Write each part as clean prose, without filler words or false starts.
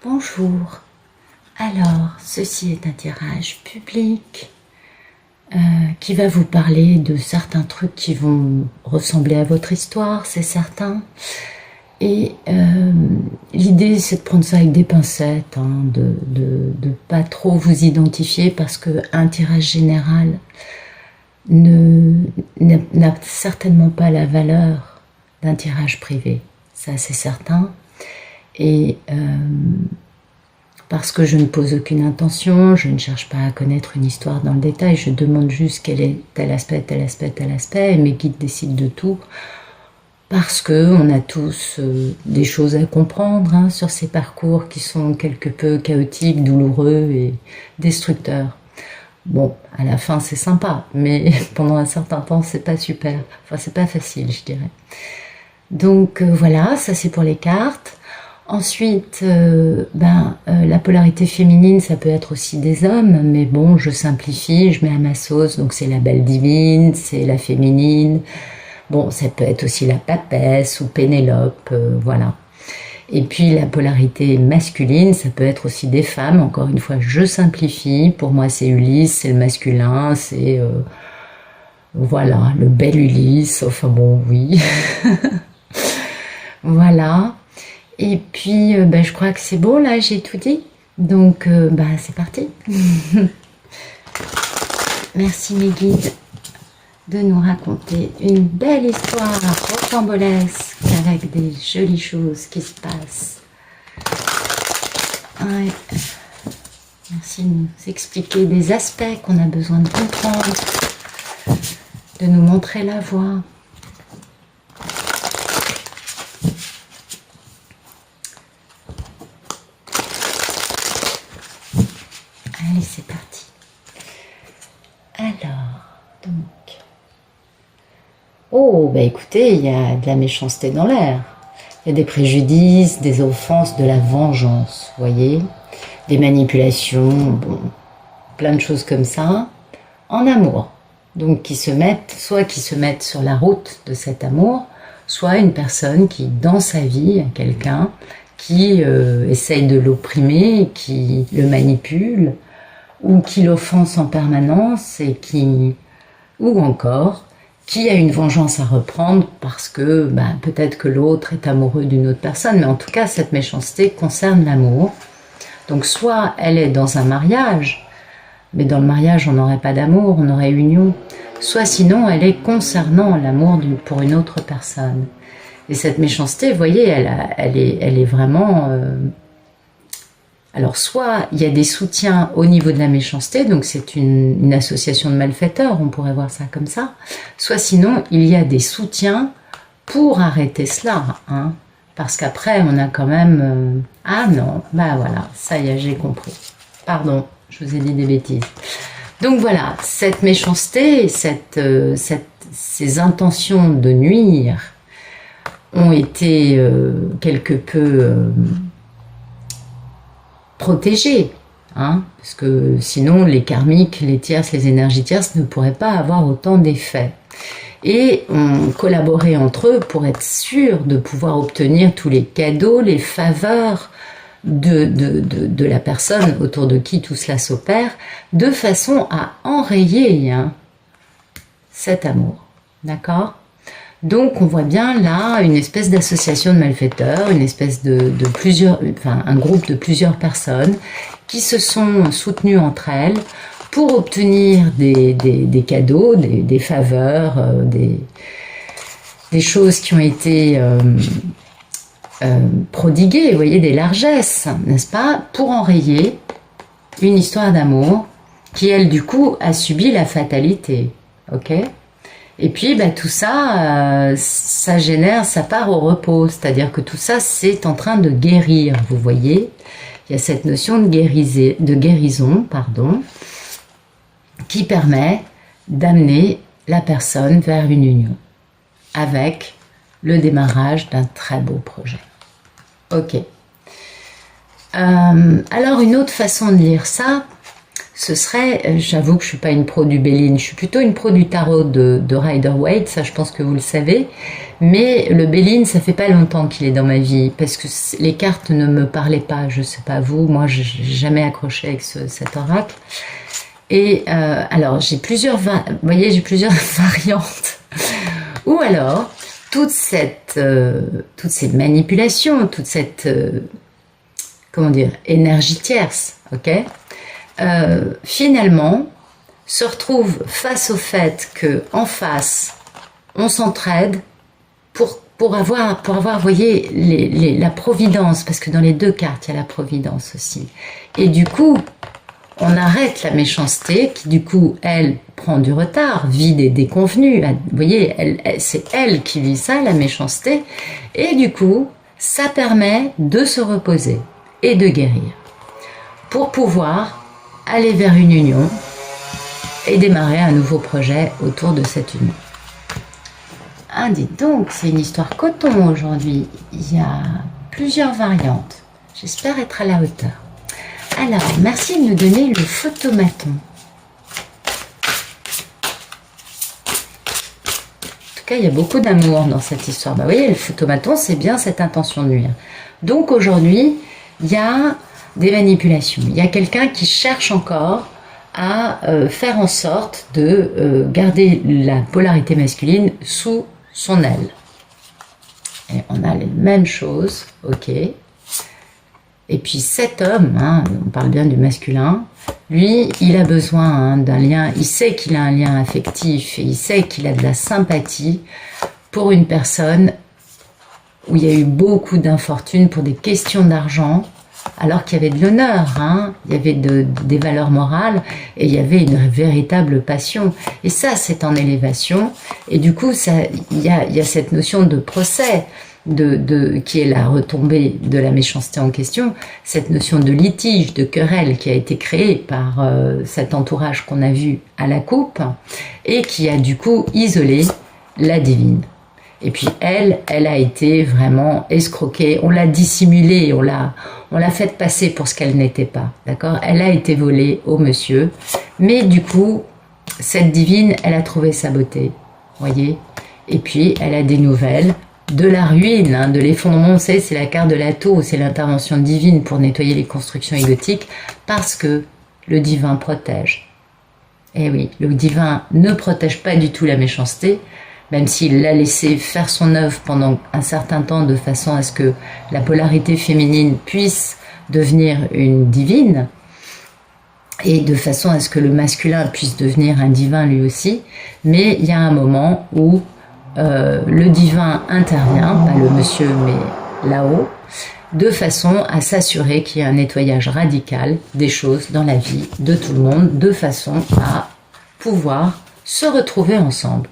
Bonjour, alors ceci est un tirage public qui va vous parler de certains trucs qui vont ressembler à votre histoire, c'est certain. Et l'idée c'est de prendre ça avec des pincettes, hein, de pas trop vous identifier parce qu'un tirage général n'a certainement pas la valeur d'un tirage privé, ça c'est certain. Et parce que je ne pose aucune intention, je ne cherche pas à connaître une histoire dans le détail, je demande juste quel est tel aspect, tel aspect, tel aspect, et mes guides décident de tout, parce qu'on a tous des choses à comprendre hein, sur ces parcours qui sont quelque peu chaotiques, douloureux et destructeurs. Bon, à la fin c'est sympa, mais pendant un certain temps c'est pas super, enfin c'est pas facile je dirais. Donc voilà, ça c'est pour les cartes. Ensuite, la polarité féminine, ça peut être aussi des hommes, mais bon, je simplifie, je mets à ma sauce, donc c'est la belle divine, c'est la féminine, bon, ça peut être aussi la papesse ou Pénélope, voilà. Et puis la polarité masculine, ça peut être aussi des femmes, encore une fois, je simplifie, pour moi c'est Ulysse, c'est le masculin, c'est, voilà, le bel Ulysse, enfin bon, oui, voilà. Et puis, je crois que c'est bon, là, j'ai tout dit. Donc, c'est parti. Merci mes guides de nous raconter une belle histoire rocambolesque avec des jolies choses qui se passent. Ouais. Merci de nous expliquer des aspects qu'on a besoin de comprendre, de nous montrer la voie. Allez, c'est parti. Alors, donc... Oh, écoutez, il y a de la méchanceté dans l'air. Il y a des préjudices, des offenses, de la vengeance, vous voyez. Des manipulations, bon, plein de choses comme ça, en amour. Donc, soit qui se mettent sur la route de cet amour, soit une personne qui, dans sa vie, a quelqu'un qui essaye de l'opprimer, qui le manipule, ou qui l'offense en permanence et ou encore qui a une vengeance à reprendre parce que peut-être que l'autre est amoureux d'une autre personne, mais en tout cas cette méchanceté concerne l'amour. Donc soit elle est dans un mariage, mais dans le mariage on n'aurait pas d'amour, on aurait union, soit sinon elle est concernant l'amour pour une autre personne. Et cette méchanceté, vous voyez, elle est vraiment... Alors, soit il y a des soutiens au niveau de la méchanceté, donc c'est une association de malfaiteurs, on pourrait voir ça comme ça, soit sinon il y a des soutiens pour arrêter cela, hein, parce qu'après on a quand même... ah non, voilà, ça y est, j'ai compris. Pardon, je vous ai dit des bêtises. Donc voilà, cette méchanceté, ces intentions de nuire ont été quelque peu... protégés, hein, parce que sinon les karmiques, les tierces, les énergies tierces ne pourraient pas avoir autant d'effets. Et on collaborait entre eux pour être sûr de pouvoir obtenir tous les cadeaux, les faveurs de la personne autour de qui tout cela s'opère, de façon à enrayer cet amour. D'accord ? Donc on voit bien là une espèce d'association de malfaiteurs, une espèce un groupe de plusieurs personnes qui se sont soutenues entre elles pour obtenir des cadeaux, des faveurs, des choses qui ont été prodiguées, vous voyez, des largesses, n'est-ce pas, pour enrayer une histoire d'amour qui, elle, du coup, a subi la fatalité, ok ? Et puis tout ça, ça génère, ça part au repos, c'est-à-dire que tout ça, c'est en train de guérir, vous voyez. Il y a cette notion de guérison, qui permet d'amener la personne vers une union, avec le démarrage d'un très beau projet. Ok. Alors une autre façon de lire ça, ce serait, j'avoue que je suis pas une pro du Béline, je suis plutôt une pro du tarot de Rider-Waite, ça je pense que vous le savez, mais le Béline, ça fait pas longtemps qu'il est dans ma vie, parce que les cartes ne me parlaient pas, je sais pas vous, moi j'ai jamais accroché avec cet oracle. Et alors j'ai plusieurs, vous voyez, j'ai plusieurs variantes, ou alors toutes ces manipulations, toute cette, comment dire, énergie tierce, ok, finalement, se retrouve face au fait que en face, on s'entraide pour avoir, vous voyez, la providence, parce que dans les deux cartes, il y a la providence aussi. Et du coup, on arrête la méchanceté, qui du coup, elle prend du retard, vit des déconvenus. Vous voyez, c'est elle qui vit ça, la méchanceté. Et du coup, ça permet de se reposer et de guérir, pour pouvoir aller vers une union et démarrer un nouveau projet autour de cette union. Ah, dites donc, c'est une histoire coton aujourd'hui. Il y a plusieurs variantes. J'espère être à la hauteur. Alors, merci de nous donner le photomaton. En tout cas, il y a beaucoup d'amour dans cette histoire. Bah, vous voyez, le photomaton, c'est bien cette intention de nuire. Donc aujourd'hui, il y a des manipulations. Il y a quelqu'un qui cherche encore à faire en sorte de garder la polarité masculine sous son aile. Et on a les mêmes choses, ok. Et puis cet homme, hein, on parle bien du masculin, lui, il a besoin d'un lien, il sait qu'il a un lien affectif, et il sait qu'il a de la sympathie pour une personne où il y a eu beaucoup d'infortunes pour des questions d'argent, alors qu'il y avait de l'honneur, hein, il y avait des valeurs morales, et il y avait une véritable passion. Et ça, c'est en élévation. Et du coup, il y a cette notion de procès, qui est la retombée de la méchanceté en question, cette notion de litige, de querelle qui a été créée par cet entourage qu'on a vu à la coupe, et qui a du coup isolé la divine. Et puis elle a été vraiment escroquée, on l'a dissimulée, on l'a fait passer pour ce qu'elle n'était pas, d'accord? Elle a été volée au monsieur, mais du coup, cette divine, elle a trouvé sa beauté, voyez? Et puis, elle a des nouvelles de la ruine, hein, de l'effondrement, vous savez, c'est la carte de la tour, c'est l'intervention divine pour nettoyer les constructions égotiques, parce que le divin protège. Et oui, le divin ne protège pas du tout la méchanceté, même s'il l'a laissé faire son œuvre pendant un certain temps de façon à ce que la polarité féminine puisse devenir une divine et de façon à ce que le masculin puisse devenir un divin lui aussi. Mais il y a un moment où le divin intervient, pas le monsieur mais là-haut, de façon à s'assurer qu'il y a un nettoyage radical des choses dans la vie de tout le monde, de façon à pouvoir se retrouver ensemble.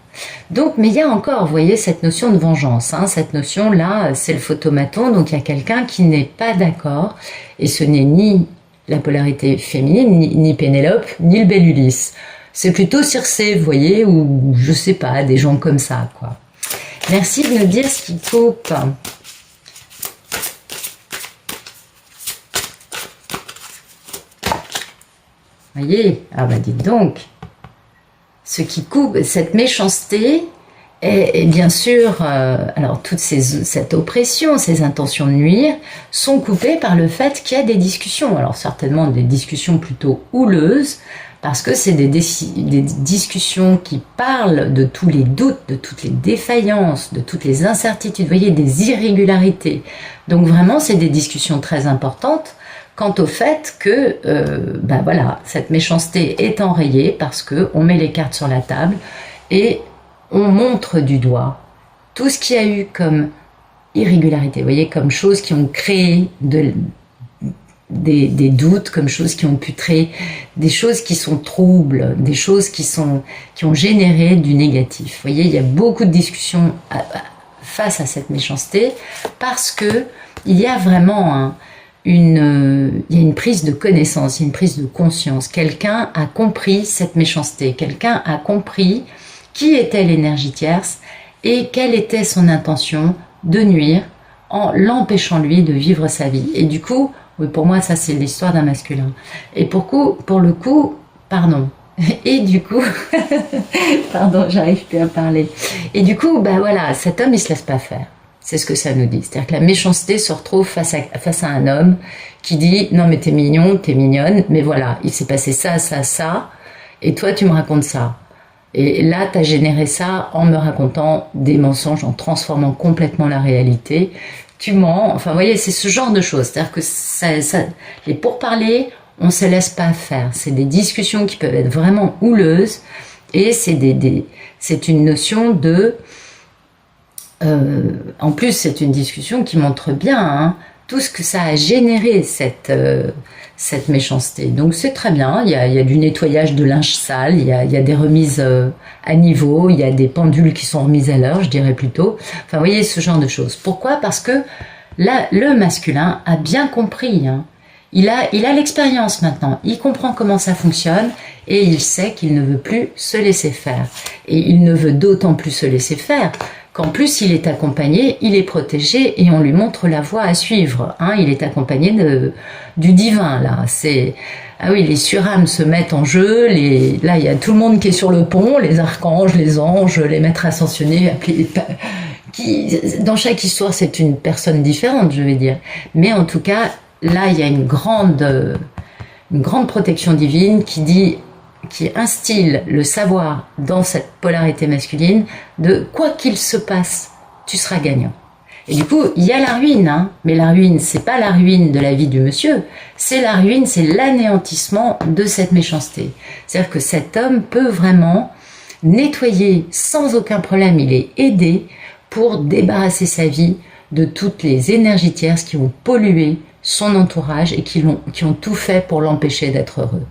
Donc, mais il y a encore, vous voyez, cette notion de vengeance, hein, cette notion-là, c'est le photomaton, donc il y a quelqu'un qui n'est pas d'accord, et ce n'est ni la polarité féminine, ni Pénélope, ni le bel Ulysse. C'est plutôt Circé, vous voyez, ou je sais pas, des gens comme ça, quoi. Merci de me dire ce qui coupe. Voyez, ah bah dites donc, ce qui coupe, cette méchanceté, et bien sûr, alors toute cette oppression, ces intentions de nuire, sont coupées par le fait qu'il y a des discussions. Alors certainement des discussions plutôt houleuses, parce que c'est des discussions qui parlent de tous les doutes, de toutes les défaillances, de toutes les incertitudes, vous voyez, des irrégularités. Donc vraiment, c'est des discussions très importantes quant au fait que, ben voilà, cette méchanceté est enrayée parce qu'on met les cartes sur la table et on montre du doigt tout ce qu'il y a eu comme irrégularité, vous voyez, comme choses qui ont créé des doutes, comme choses qui ont pu créer des choses qui sont troubles, des choses qui ont généré du négatif. Vous voyez, il y a beaucoup de discussions face à cette méchanceté parce que il y a vraiment il y a une prise de connaissance, il y a une prise de conscience. Quelqu'un a compris cette méchanceté, quelqu'un a compris qui était l'énergie tierce et quelle était son intention de nuire en l'empêchant lui de vivre sa vie. Et du coup, oui, pour moi, ça c'est l'histoire d'un masculin. Et pour le coup, pardon. Et du coup, pardon, j'arrive plus à parler. Et du coup, bah voilà, cet homme, il se laisse pas faire. C'est ce que ça nous dit. C'est-à-dire que la méchanceté se retrouve face à un homme qui dit, non mais t'es mignon, t'es mignonne, mais voilà, il s'est passé ça, ça, ça, et toi tu me racontes ça. Et là, t'as généré ça en me racontant des mensonges, en transformant complètement la réalité. Tu mens, enfin, vous voyez, c'est ce genre de choses. C'est-à-dire que les pourparlers, on se laisse pas faire. C'est des discussions qui peuvent être vraiment houleuses, et c'est une notion de... en plus, c'est une discussion qui montre bien hein, tout ce que ça a généré, cette méchanceté. Donc c'est très bien, il y a du nettoyage de linge sale, il y a des remises à niveau, il y a des pendules qui sont remises à l'heure, je dirais plutôt. Enfin, vous voyez, ce genre de choses. Pourquoi? Parce que là, le masculin a bien compris. Hein. Il a l'expérience maintenant, il comprend comment ça fonctionne et il sait qu'il ne veut plus se laisser faire. Et il ne veut d'autant plus se laisser faire qu'en plus il est accompagné, il est protégé et on lui montre la voie à suivre. Hein, il est accompagné du divin là. Ah oui, les surâmes se mettent en jeu. Là, il y a tout le monde qui est sur le pont, les archanges, les anges, les maîtres ascensionnés. Dans chaque histoire, c'est une personne différente, je vais dire. Mais en tout cas, là, il y a une grande protection divine qui instille le savoir dans cette polarité masculine de quoi qu'il se passe, tu seras gagnant. Et du coup, il y a la ruine, hein, mais la ruine, c'est pas la ruine de la vie du monsieur, c'est la ruine, c'est l'anéantissement de cette méchanceté. C'est-à-dire que cet homme peut vraiment nettoyer sans aucun problème, il est aidé pour débarrasser sa vie de toutes les énergies tierces qui ont pollué son entourage et qui ont tout fait pour l'empêcher d'être heureux.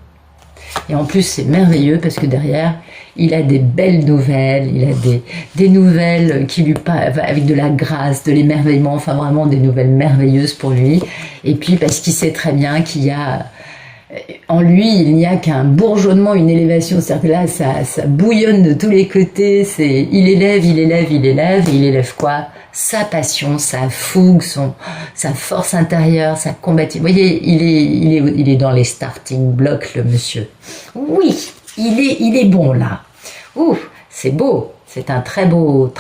Et en plus, c'est merveilleux parce que derrière, il a des belles nouvelles, il a des nouvelles qui lui parlent avec de la grâce, de l'émerveillement, enfin vraiment des nouvelles merveilleuses pour lui. Et puis parce qu'il sait très bien qu'il y a en lui, il n'y a qu'un bourgeonnement, une élévation. C'est-à-dire que là, ça bouillonne de tous les côtés. Il élève, et il élève quoi? Sa passion, sa fougue, sa force intérieure, sa combative. Vous voyez, il est dans les starting blocks, le monsieur. Oui, il est bon là. Ouh, c'est beau. C'est un très beau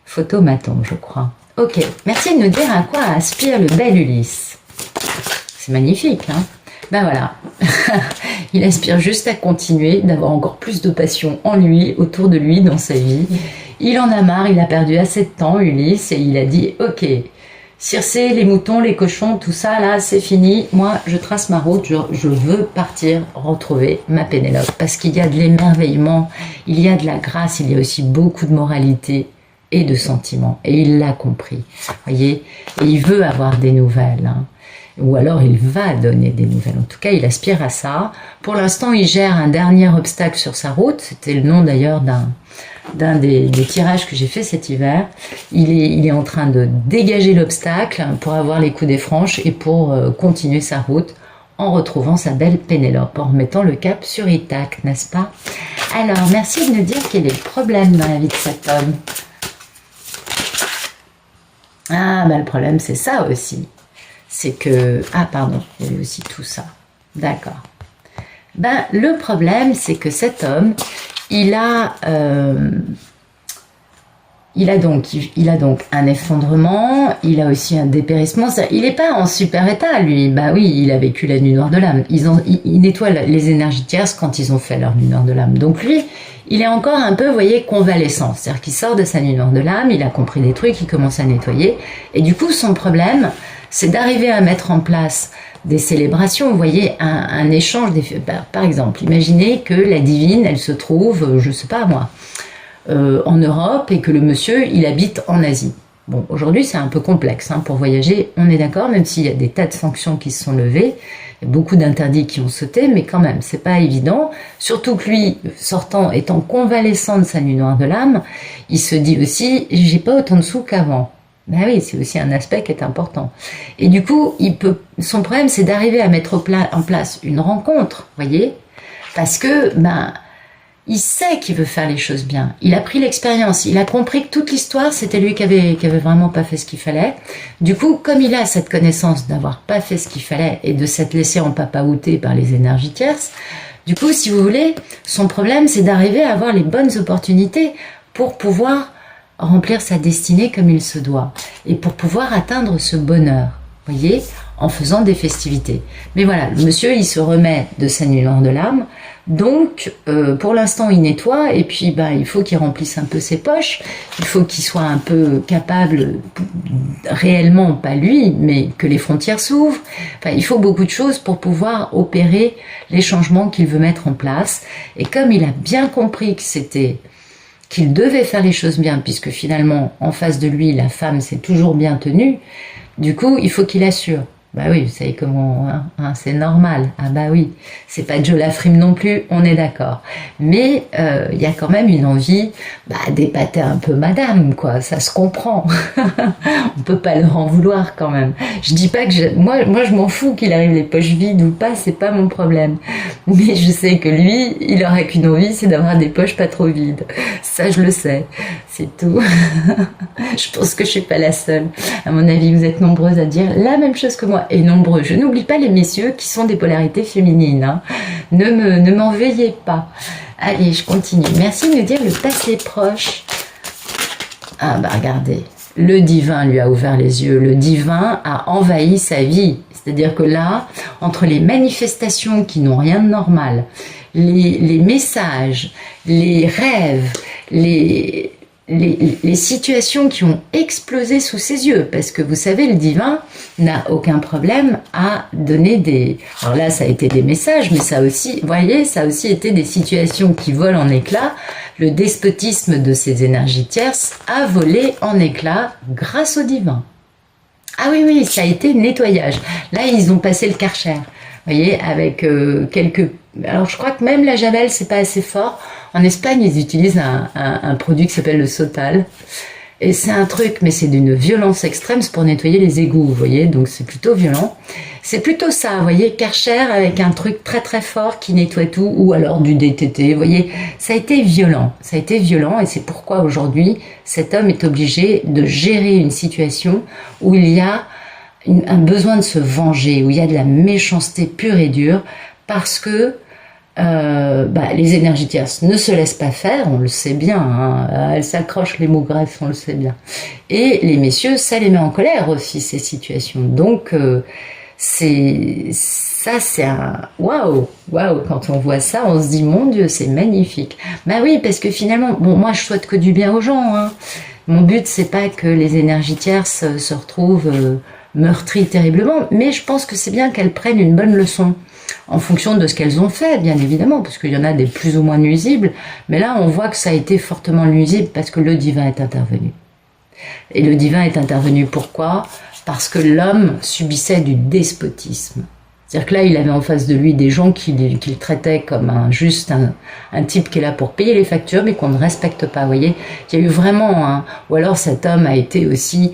photomaton, je crois. Ok, merci de nous dire à quoi aspire le bel Ulysse. C'est magnifique, hein? Ben voilà, il aspire juste à continuer, d'avoir encore plus de passion en lui, autour de lui, dans sa vie. Il en a marre, il a perdu assez de temps, Ulysse, et il a dit « Ok, Circé, les moutons, les cochons, tout ça, là, c'est fini. Moi, je trace ma route, je veux partir retrouver ma Pénélope. » Parce qu'il y a de l'émerveillement, il y a de la grâce, il y a aussi beaucoup de moralité et de sentiments. Et il l'a compris, voyez. Et il veut avoir des nouvelles, hein. Ou alors il va donner des nouvelles. En tout cas, il aspire à ça. Pour l'instant, il gère un dernier obstacle sur sa route. C'était le nom d'ailleurs d'un des tirages que j'ai fait cet hiver. Il est en train de dégager l'obstacle pour avoir les coups des franches et pour continuer sa route en retrouvant sa belle Pénélope, en remettant le cap sur Ithaque, n'est-ce pas? Alors, merci de nous dire quel est le problème dans la vie de cet homme. Ah, ben le problème, c'est ça aussi. C'est que... Ah, pardon, il y avait aussi tout ça. D'accord. Ben, le problème, c'est que cet homme, il a donc un effondrement, il a aussi un dépérissement. Il n'est pas en super état, lui. Bah oui, il a vécu la nuit noire de l'âme. Ils nettoient les énergies tierces quand ils ont fait leur nuit noire de l'âme. Donc lui, il est encore un peu, vous voyez, convalescent. C'est-à-dire qu'il sort de sa nuit noire de l'âme, il a compris des trucs, il commence à nettoyer. Et du coup, son problème, c'est d'arriver à mettre en place des célébrations, vous voyez, un échange. Par exemple, imaginez que la divine, elle se trouve, je sais pas moi, en Europe et que le monsieur, il habite en Asie. Bon, aujourd'hui, c'est un peu complexe hein, pour voyager, on est d'accord, même s'il y a des tas de sanctions qui se sont levées, il y a beaucoup d'interdits qui ont sauté, mais quand même, c'est pas évident. Surtout que lui, étant convalescent de sa nuit noire de l'âme, il se dit aussi, j'ai pas autant de sous qu'avant. Ben oui, c'est aussi un aspect qui est important. Et du coup, son problème, c'est d'arriver à mettre en place une rencontre, voyez, parce que, il sait qu'il veut faire les choses bien. Il a pris l'expérience. Il a compris que toute l'histoire, c'était lui qui avait vraiment pas fait ce qu'il fallait. Du coup, comme il a cette connaissance d'avoir pas fait ce qu'il fallait et de s'être laissé empapaouter par les énergies tierces, du coup, si vous voulez, son problème, c'est d'arriver à avoir les bonnes opportunités pour pouvoir remplir sa destinée comme il se doit et pour pouvoir atteindre ce bonheur, voyez, en faisant des festivités. Mais voilà, le monsieur, il se remet de sa nuit noire de l'âme. Donc, pour l'instant, il nettoie et puis il faut qu'il remplisse un peu ses poches. Il faut qu'il soit un peu capable, réellement, pas lui, mais que les frontières s'ouvrent. Enfin, il faut beaucoup de choses pour pouvoir opérer les changements qu'il veut mettre en place. Et comme il a bien compris que qu'il devait faire les choses bien, puisque finalement, en face de lui, la femme s'est toujours bien tenue, du coup, il faut qu'il assure. Bah oui, vous savez comment, c'est normal. Ah bah oui, c'est pas Joe Lafrime non plus, on est d'accord. Mais il y a quand même une envie d'épater un peu madame, quoi, ça se comprend. On peut pas leur en vouloir quand même. Je dis pas que moi je m'en fous qu'il arrive les poches vides ou pas, c'est pas mon problème. Mais je sais que lui, il aura qu'une envie, c'est d'avoir des poches pas trop vides. Ça, je le sais. C'est tout. Je pense que je suis pas la seule. À mon avis, vous êtes nombreuses à dire la même chose que moi. Et nombreux. Je n'oublie pas les messieurs qui sont des polarités féminines. Hein. Ne m'en veuillez pas. Allez, je continue. Merci de me dire le passé proche. Ah bah regardez. Le divin lui a ouvert les yeux. Le divin a envahi sa vie. C'est-à-dire que là, entre les manifestations qui n'ont rien de normal, les messages, les rêves, les situations qui ont explosé sous ses yeux, parce que vous savez, le divin n'a aucun problème à donner des... Alors là, ça a été des messages, mais ça aussi, vous voyez, ça a aussi été des situations qui volent en éclats. Le despotisme de ces énergies tierces a volé en éclats grâce au divin. Ah oui, oui, ça a été nettoyage. Là, ils ont passé le Karcher. Vous voyez, avec quelques... Alors, je crois que même la Javel, c'est pas assez fort. En Espagne, ils utilisent un produit qui s'appelle le Sotal. Et c'est un truc, mais c'est d'une violence extrême, c'est pour nettoyer les égouts, vous voyez. Donc, c'est plutôt violent. C'est plutôt ça, vous voyez, Karcher avec un truc très très fort qui nettoie tout, ou alors du DTT, vous voyez. Ça a été violent. Ça a été violent, et c'est pourquoi aujourd'hui, cet homme est obligé de gérer une situation où il y a un besoin de se venger, où il y a de la méchanceté pure et dure, parce que les énergies tierces ne se laissent pas faire, on le sait bien, hein, elles s'accrochent les mots greffes, on le sait bien. Et les messieurs, ça les met en colère aussi, ces situations. Donc, c'est un waouh, quand on voit ça, on se dit, mon Dieu, c'est magnifique. Bah oui, parce que finalement, bon, moi, je souhaite que du bien aux gens, hein. Mon but, c'est pas que les énergies tierces se retrouvent meurtries terriblement, mais je pense que c'est bien qu'elles prennent une bonne leçon en fonction de ce qu'elles ont fait, bien évidemment, parce qu'il y en a des plus ou moins nuisibles, mais là, on voit que ça a été fortement nuisible parce que le divin est intervenu. Et le divin est intervenu pourquoi? Parce que l'homme subissait du despotisme. C'est-à-dire que là, il avait en face de lui des gens qu'il traitait comme un type qui est là pour payer les factures, mais qu'on ne respecte pas, vous voyez. Il y a eu vraiment ou alors cet homme a été aussi,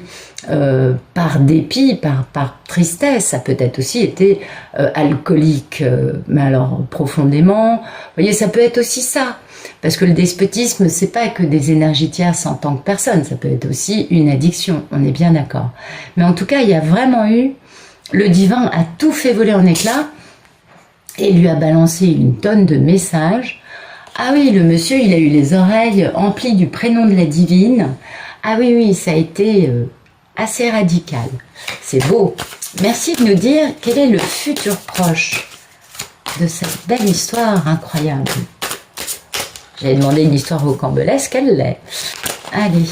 par dépit, par tristesse, ça peut-être aussi été alcoolique, mais alors profondément. Vous voyez, ça peut être aussi ça. Parce que le despotisme, c'est pas que des énergies tierces en tant que personne, ça peut être aussi une addiction, on est bien d'accord. Mais en tout cas, il y a vraiment eu... Le divin a tout fait voler en éclats et lui a balancé une tonne de messages. Ah oui, le monsieur, il a eu les oreilles emplies du prénom de la divine. Ah oui, oui, ça a été assez radical. C'est beau. Merci de nous dire quel est le futur proche de cette belle histoire incroyable. J'avais demandé une histoire rocambolesque, elle l'est. Allez,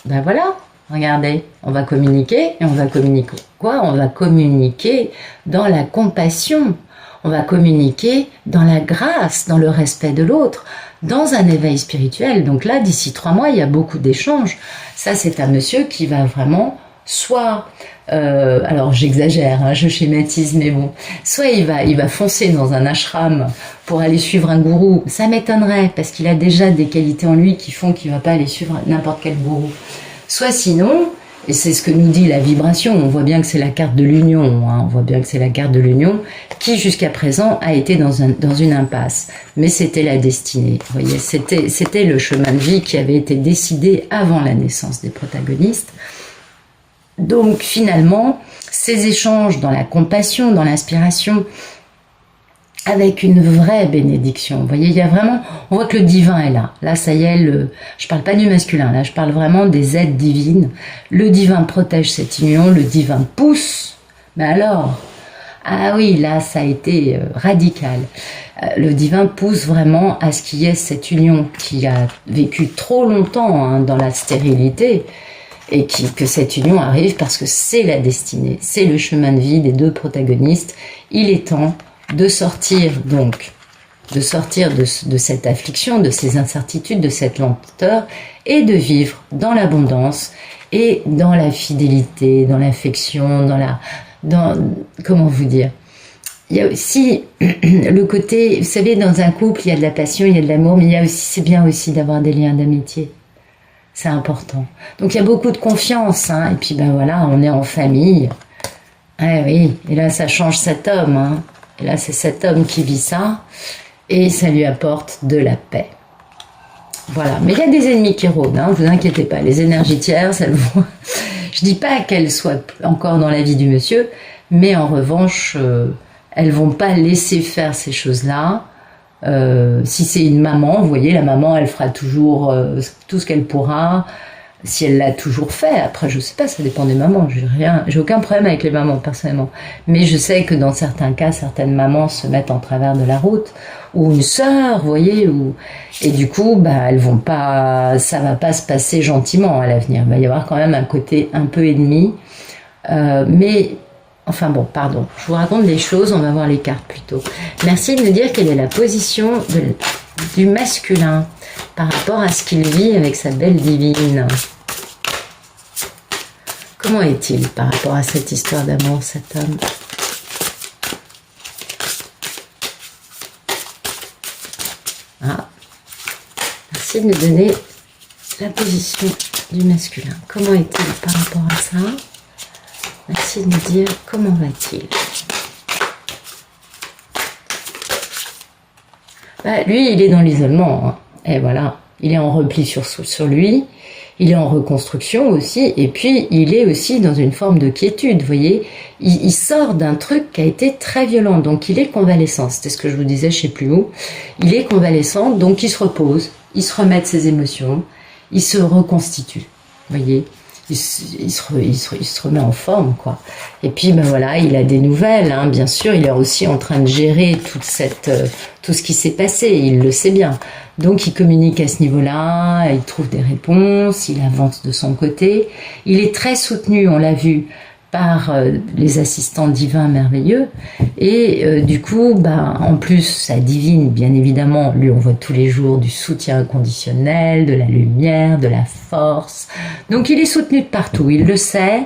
ben voilà. Regardez, on va communiquer, et on va communiquer quoi? On va communiquer dans la compassion, on va communiquer dans la grâce, dans le respect de l'autre, dans un éveil spirituel. Donc là, d'ici 3 mois, il y a beaucoup d'échanges. Ça, c'est un monsieur qui va vraiment, soit, alors j'exagère, hein, je schématise, mais bon, soit il va foncer dans un ashram pour aller suivre un gourou. Ça m'étonnerait, parce qu'il a déjà des qualités en lui qui font qu'il ne va pas aller suivre n'importe quel gourou. Soit sinon, Et c'est ce que nous dit la vibration. On voit bien que c'est la carte de l'union. Hein. On voit bien que c'est la carte de l'union qui, jusqu'à présent, a été dans une impasse. Mais c'était la destinée. Vous voyez, c'était le chemin de vie qui avait été décidé avant la naissance des protagonistes. Donc, finalement, ces échanges dans la compassion, dans l'inspiration, avec une vraie bénédiction. Vous voyez, il y a vraiment, on voit que le divin est là. Là, ça y est, je parle pas du masculin, là, je parle vraiment des aides divines. Le divin protège cette union, le divin pousse. Mais alors, ah oui, là, ça a été radical. Le divin pousse vraiment à ce qu'il y ait cette union qui a vécu trop longtemps hein, dans la stérilité et que cette union arrive parce que c'est la destinée, c'est le chemin de vie des deux protagonistes. Il est temps de sortir donc, de cette affliction, de ces incertitudes, de cette lenteur et de vivre dans l'abondance et dans la fidélité, dans l'affection, comment vous dire, il y a aussi le côté, vous savez, dans un couple, il y a de la passion, il y a de l'amour, mais il y a aussi, c'est bien aussi d'avoir des liens d'amitié. C'est important. Donc il y a beaucoup de confiance, hein, et puis ben voilà, on est en famille. Ah oui, et là ça change cet homme, hein. Et là, c'est cet homme qui vit ça, et ça lui apporte de la paix. Voilà. Mais il y a des ennemis qui rôdent, hein, vous inquiétez pas. Les énergies tierces, elles vont... Je dis pas qu'elles soient encore dans la vie du monsieur, mais en revanche, elles vont pas laisser faire ces choses-là. Si c'est une maman, vous voyez, la maman, elle fera toujours tout ce qu'elle pourra. Si elle l'a toujours fait, après je sais pas, ça dépend des mamans, j'ai aucun problème avec les mamans personnellement, mais je sais que dans certains cas, certaines mamans se mettent en travers de la route, ou une sœur, vous voyez, et du coup, bah, elles vont pas, ça va pas se passer gentiment à l'avenir, il va y avoir quand même un côté un peu ennemi, mais, enfin bon, pardon, je vous raconte des choses, on va voir les cartes plutôt. Merci de me dire quelle est la position du masculin par rapport à ce qu'il vit avec sa belle divine. Comment est-il par rapport à cette histoire d'amour, cet homme? Ah, merci de me donner la position du masculin. Comment est-il par rapport à ça? Merci de me dire comment va-t-il. Bah, lui, il est dans l'isolement, hein. Et voilà, il est en repli sur lui. Il est en reconstruction aussi, et puis il est aussi dans une forme de quiétude, vous voyez. Il sort d'un truc qui a été très violent, donc il est convalescent, c'était ce que je vous disais, je sais plus où. Il est convalescent, donc il se repose, il se remet de ses émotions, il se reconstitue, vous voyez. Il se remet en forme, quoi. Et puis, ben voilà, il a des nouvelles, hein, bien sûr, il est aussi en train de gérer tout ce qui s'est passé, il le sait bien. Donc, il communique à ce niveau-là, il trouve des réponses, il avance de son côté. Il est très soutenu, on l'a vu, par les assistants divins merveilleux. Et du coup, bah, en plus, sa divine, bien évidemment, lui envoie tous les jours du soutien inconditionnel, de la lumière, de la force. Donc, il est soutenu de partout, il le sait.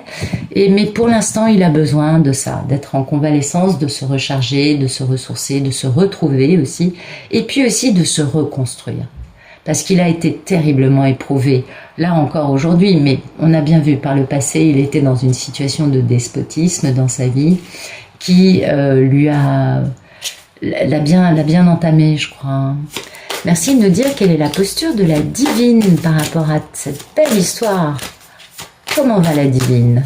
Mais pour l'instant, il a besoin de ça, d'être en convalescence, de se recharger, de se ressourcer, de se retrouver aussi. Et puis aussi de se reconstruire. Parce qu'il a été terriblement éprouvé, là encore aujourd'hui, mais on a bien vu par le passé, il était dans une situation de despotisme dans sa vie, qui l'a bien entamé, je crois. Merci de nous dire quelle est la posture de la divine par rapport à cette belle histoire. Comment va la divine ?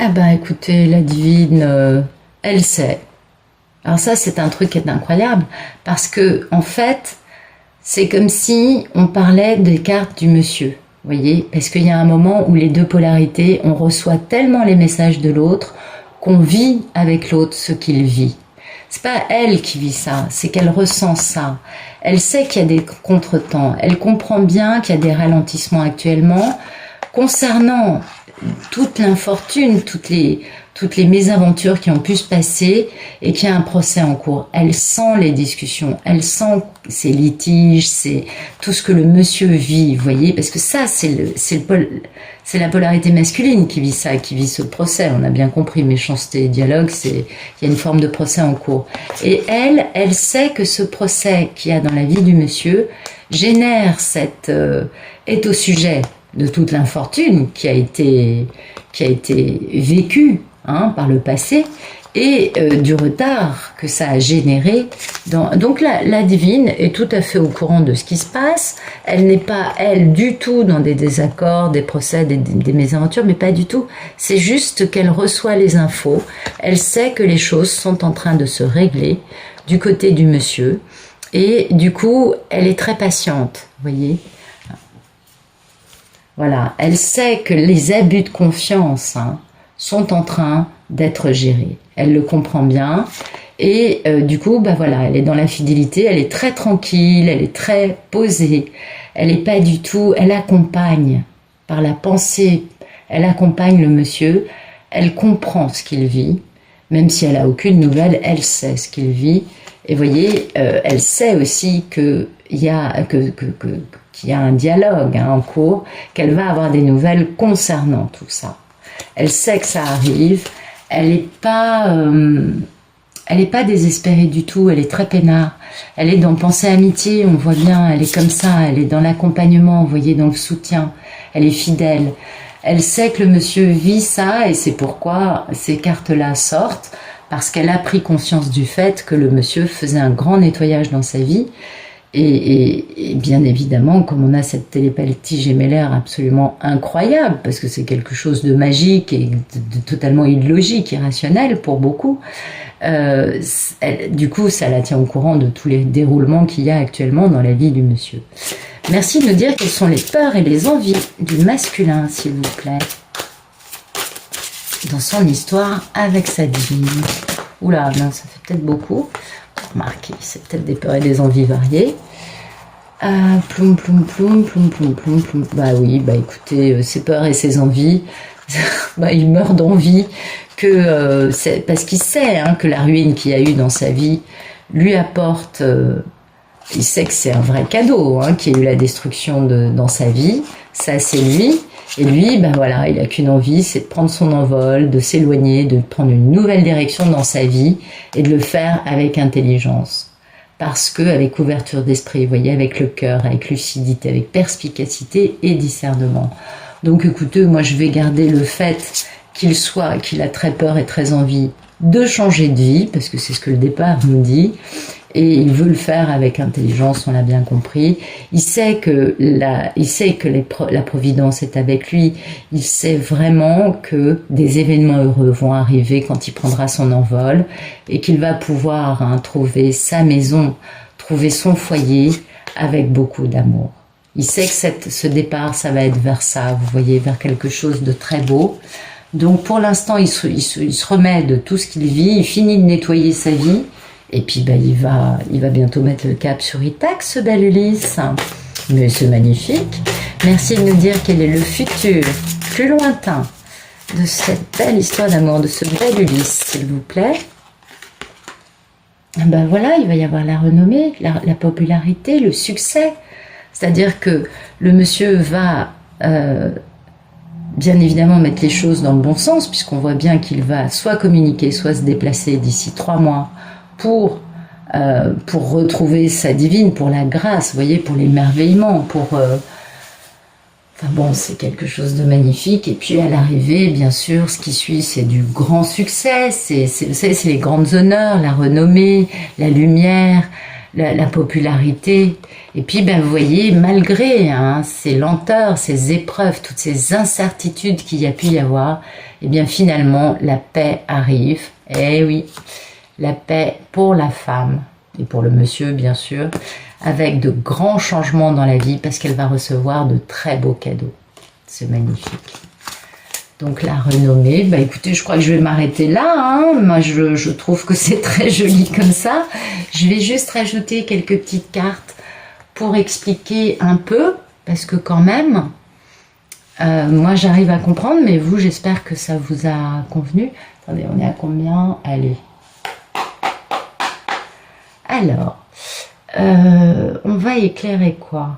Ah bah écoutez, la divine, elle sait. Alors ça, c'est un truc qui est incroyable, parce que en fait, c'est comme si on parlait des cartes du monsieur, vous voyez, parce qu'il y a un moment où les deux polarités, on reçoit tellement les messages de l'autre qu'on vit avec l'autre ce qu'il vit. C'est pas elle qui vit ça, c'est qu'elle ressent ça. Elle sait qu'il y a des contretemps, elle comprend bien qu'il y a des ralentissements actuellement concernant toute l'infortune, toutes toutes les mésaventures qui ont pu se passer et qu'il y a un procès en cours. Elle sent les discussions, elle sent ces litiges, c'est tout ce que le monsieur vit, vous voyez, parce que ça, c'est la polarité masculine qui vit ça, qui vit ce procès. On a bien compris, méchanceté et dialogue, il y a une forme de procès en cours. Et elle sait que ce procès qu'il y a dans la vie du monsieur génère est au sujet de toute l'infortune qui a été vécue par le passé et du retard que ça a généré. Donc la divine est tout à fait au courant de ce qui se passe. Elle n'est pas, elle, du tout dans des désaccords, des procès, des mésaventures, mais pas du tout. C'est juste qu'elle reçoit les infos. Elle sait que les choses sont en train de se régler du côté du monsieur. Et du coup, elle est très patiente, vous voyez. Voilà, elle sait que les abus de confiance sont en train d'être gérés. Elle le comprend bien et du coup, voilà, elle est dans la fidélité, elle est très tranquille, elle est très posée. Elle n'est pas du tout, elle accompagne par la pensée, elle accompagne le monsieur, elle comprend ce qu'il vit, même si elle n'a aucune nouvelle, elle sait ce qu'il vit. Et vous voyez, elle sait aussi qu'il y a un dialogue en cours, qu'elle va avoir des nouvelles concernant tout ça. Elle sait que ça arrive, elle n'est pas désespérée du tout, elle est très peinard. Elle est dans pensée amitié, on voit bien, elle est comme ça, elle est dans l'accompagnement, vous voyez, dans le soutien, elle est fidèle. Elle sait que le monsieur vit ça et c'est pourquoi ces cartes-là sortent, parce qu'elle a pris conscience du fait que le monsieur faisait un grand nettoyage dans sa vie. Et bien évidemment, comme on a cette télépathie gémellaire absolument incroyable, parce que c'est quelque chose de magique et de totalement illogique, irrationnel pour beaucoup, du coup, ça la tient au courant de tous les déroulements qu'il y a actuellement dans la vie du monsieur. Merci de nous dire quelles sont les peurs et les envies du masculin, s'il vous plaît, dans son histoire avec sa divine. Oula, non, ça fait peut-être beaucoup. Remarquez, c'est peut-être des peurs et des envies variées. Ploum, ploum, ploum, ploum, ploum, ploum, ploum. Bah oui, bah écoutez, ses peurs et ses envies, bah, il meurt d'envie parce qu'il sait que la ruine qu'il y a eu dans sa vie lui apporte. Il sait que c'est un vrai cadeau qu'il y a eu la destruction dans sa vie. Ça, c'est lui. Et lui, ben voilà, il n'a qu'une envie, c'est de prendre son envol, de s'éloigner, de prendre une nouvelle direction dans sa vie et de le faire avec intelligence. Parce que, avec ouverture d'esprit, vous voyez, avec le cœur, avec lucidité, avec perspicacité et discernement. Donc écoutez, moi je vais garder le fait qu'il a très peur et très envie de changer de vie, parce que c'est ce que le départ nous dit, et il veut le faire avec intelligence, on l'a bien compris. Il sait que la providence est avec lui. Il sait vraiment que des événements heureux vont arriver quand il prendra son envol et qu'il va pouvoir trouver sa maison, trouver son foyer avec beaucoup d'amour. Il sait que ce départ, ça va être vers ça, vous voyez, vers quelque chose de très beau. Donc pour l'instant, il se remet de tout ce qu'il vit, il finit de nettoyer sa vie. Et puis il va bientôt mettre le cap sur Itaque, ce bel Ulysse. Mais c'est magnifique. Merci de nous dire quel est le futur plus lointain de cette belle histoire d'amour, de ce bel Ulysse, s'il vous plaît. Ben voilà, il va y avoir la renommée, la popularité, le succès. C'est-à-dire que le monsieur va bien évidemment mettre les choses dans le bon sens, puisqu'on voit bien qu'il va soit communiquer, soit se déplacer d'ici 3 mois pour retrouver sa divine, pour la grâce, vous voyez, pour l'émerveillement, enfin bon, c'est quelque chose de magnifique. Et puis à l'arrivée, bien sûr, ce qui suit, c'est du grand succès, c'est les grandes honneurs, la renommée, la lumière, la popularité. Et puis, ben, vous voyez, malgré ces lenteurs, ces épreuves, toutes ces incertitudes qu'il y a pu y avoir, et bien finalement, la paix arrive. Eh oui, la paix pour la femme et pour le monsieur, bien sûr, avec de grands changements dans la vie parce qu'elle va recevoir de très beaux cadeaux. C'est magnifique. Donc la renommée, bah écoutez, je crois que je vais m'arrêter là. Moi, je trouve que c'est très joli comme ça. Je vais juste rajouter quelques petites cartes pour expliquer un peu, parce que quand même, moi j'arrive à comprendre, mais vous, j'espère que ça vous a convenu. Attendez, on est à combien? Allez. Alors, on va éclairer quoi?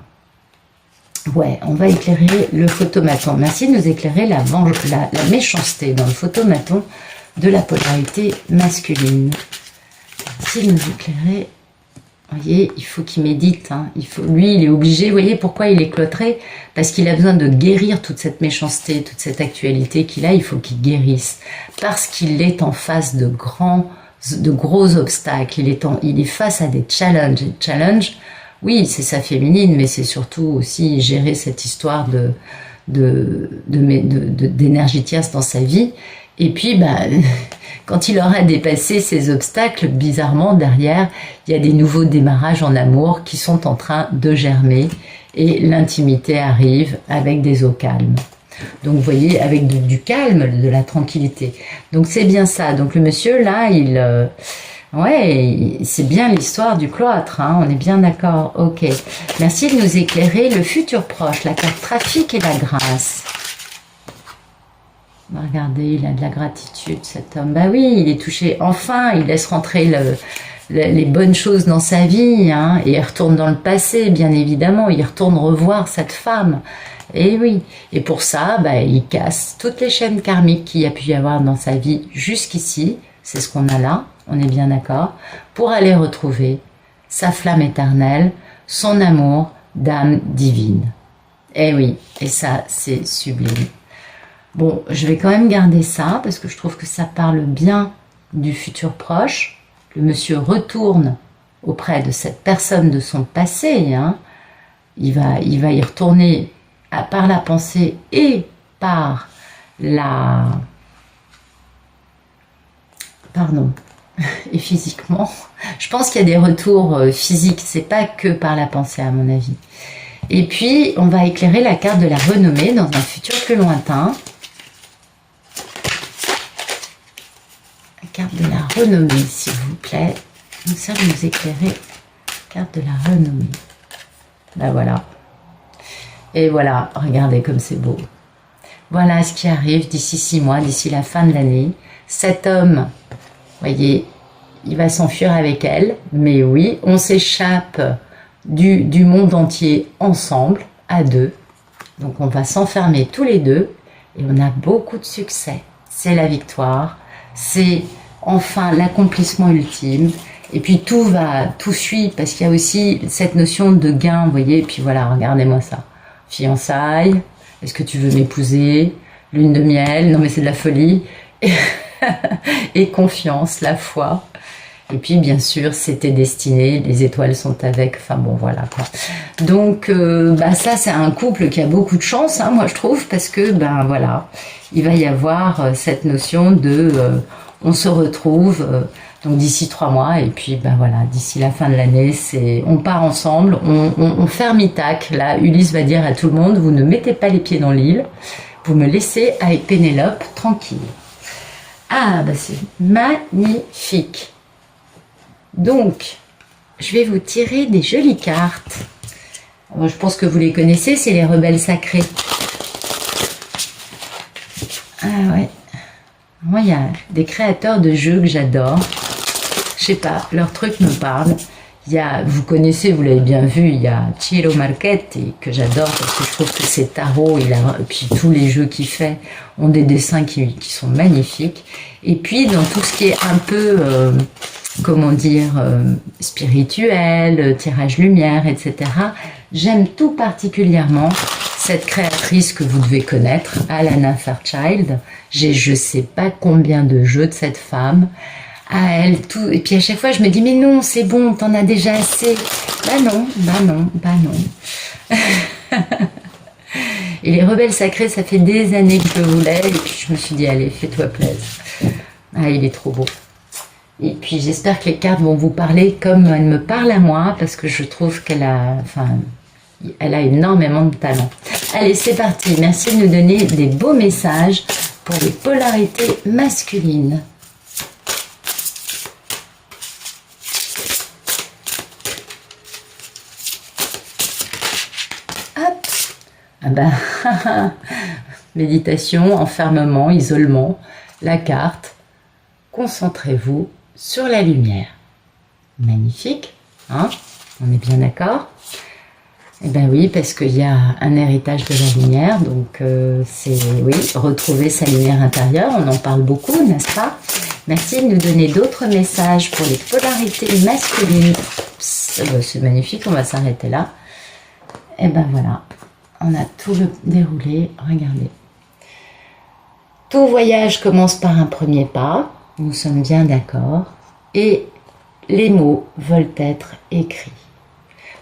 Ouais, on va éclairer le photomaton. Merci de nous éclairer la méchanceté dans le photomaton de la polarité masculine. Merci de nous éclairer. Vous voyez, il faut qu'il médite. Hein. Lui, il est obligé. Vous voyez pourquoi il est cloîtré? Parce qu'il a besoin de guérir toute cette méchanceté, toute cette actualité qu'il a. Il faut qu'il guérisse. Parce qu'il est en face de gros obstacles. Il est face à des challenges. Et challenges, oui, c'est sa féminine, mais c'est surtout aussi gérer cette histoire d'énergie tierce dans sa vie. Et puis, quand il aura dépassé ces obstacles, bizarrement, derrière, il y a des nouveaux démarrages en amour qui sont en train de germer et l'intimité arrive avec des eaux calmes. Donc, vous voyez, avec du calme, de la tranquillité. Donc, c'est bien ça. Donc, le monsieur, là, ouais, c'est bien l'histoire du cloître, hein, on est bien d'accord. Ok. Merci de nous éclairer le futur proche, la carte trafic et la grâce. Regardez, il a de la gratitude, cet homme. Bah oui, il est touché. Enfin, il laisse rentrer les bonnes choses dans sa vie. Hein, et il retourne dans le passé, bien évidemment. Il retourne revoir cette femme. Et oui. Et pour ça, il casse toutes les chaînes karmiques qu'il y a pu y avoir dans sa vie jusqu'ici. C'est ce qu'on a là, on est bien d'accord. Pour aller retrouver sa flamme éternelle, son amour d'âme divine. Et oui, et ça, c'est sublime. Bon, je vais quand même garder ça parce que je trouve que ça parle bien du futur proche. Le monsieur retourne auprès de cette personne de son passé. Hein. Il va y retourner par la pensée et par et physiquement. Je pense qu'il y a des retours physiques. C'est pas que par la pensée, à mon avis. Et puis, on va éclairer la carte de la renommée dans un futur plus lointain. Carte de la renommée, s'il vous plaît. Comme ça, vous nous éclairez. Carte de la renommée. Voilà. Et voilà, regardez comme c'est beau. Voilà ce qui arrive d'ici 6 mois, d'ici la fin de l'année. Cet homme, voyez, il va s'enfuir avec elle. Mais oui, on s'échappe du monde entier ensemble, à deux. Donc on va s'enfermer tous les deux. Et on a beaucoup de succès. C'est la victoire. C'est enfin l'accomplissement ultime. Et puis tout suit, parce qu'il y a aussi cette notion de gain, vous voyez. Et puis voilà, regardez-moi ça. Fiançailles, est-ce que tu veux m'épouser? Lune de miel, non mais c'est de la folie. Et confiance, la foi. Et puis bien sûr, c'était destiné, les étoiles sont avec, enfin bon voilà quoi. Donc ça c'est un couple qui a beaucoup de chance, hein, moi je trouve, parce que voilà, il va y avoir cette notion de on se retrouve donc d'ici 3 mois, et puis voilà, d'ici la fin de l'année, on part ensemble, on ferme Ithaque. Là, Ulysse va dire à tout le monde, vous ne mettez pas les pieds dans l'île, vous me laissez avec Pénélope tranquille. Ah, c'est magnifique. Donc, je vais vous tirer des jolies cartes. Alors, je pense que vous les connaissez, c'est les rebelles sacrés. Ah ouais. Moi, il y a des créateurs de jeux que j'adore. Je sais pas, leur truc me parle. Vous connaissez, vous l'avez bien vu, il y a Ciro Marchetti, que j'adore parce que je trouve que c'est tarot, et puis tous les jeux qu'il fait ont des dessins qui sont magnifiques. Et puis dans tout ce qui est un peu, spirituel, tirage lumière, etc., j'aime tout particulièrement cette créatrice que vous devez connaître, Alana Fairchild. J'ai je sais pas combien de jeux de cette femme. À elle, tout. Et puis à chaque fois, je me dis, mais non, c'est bon, t'en as déjà assez. Non. Et les rebelles sacrés, ça fait des années que je voulais. Et puis je me suis dit, allez, fais-toi plaisir. Ah, il est trop beau. Et puis j'espère que les cartes vont vous parler comme elles me parlent à moi, parce que je trouve qu'elle a énormément de talent. Allez, c'est parti. Merci de nous donner des beaux messages pour les polarités masculines. Méditation, enfermement, isolement, la carte, concentrez-vous sur la lumière. Magnifique, hein? On est bien d'accord? Eh bien oui, parce qu'il y a un héritage de la lumière, donc c'est, oui, retrouver sa lumière intérieure, on en parle beaucoup, n'est-ce pas? Merci de nous donner d'autres messages pour les polarités masculines. C'est magnifique, on va s'arrêter là. Et ben voilà, on a tout déroulé, regardez. Tout voyage commence par un premier pas, nous sommes bien d'accord, et les mots veulent être écrits.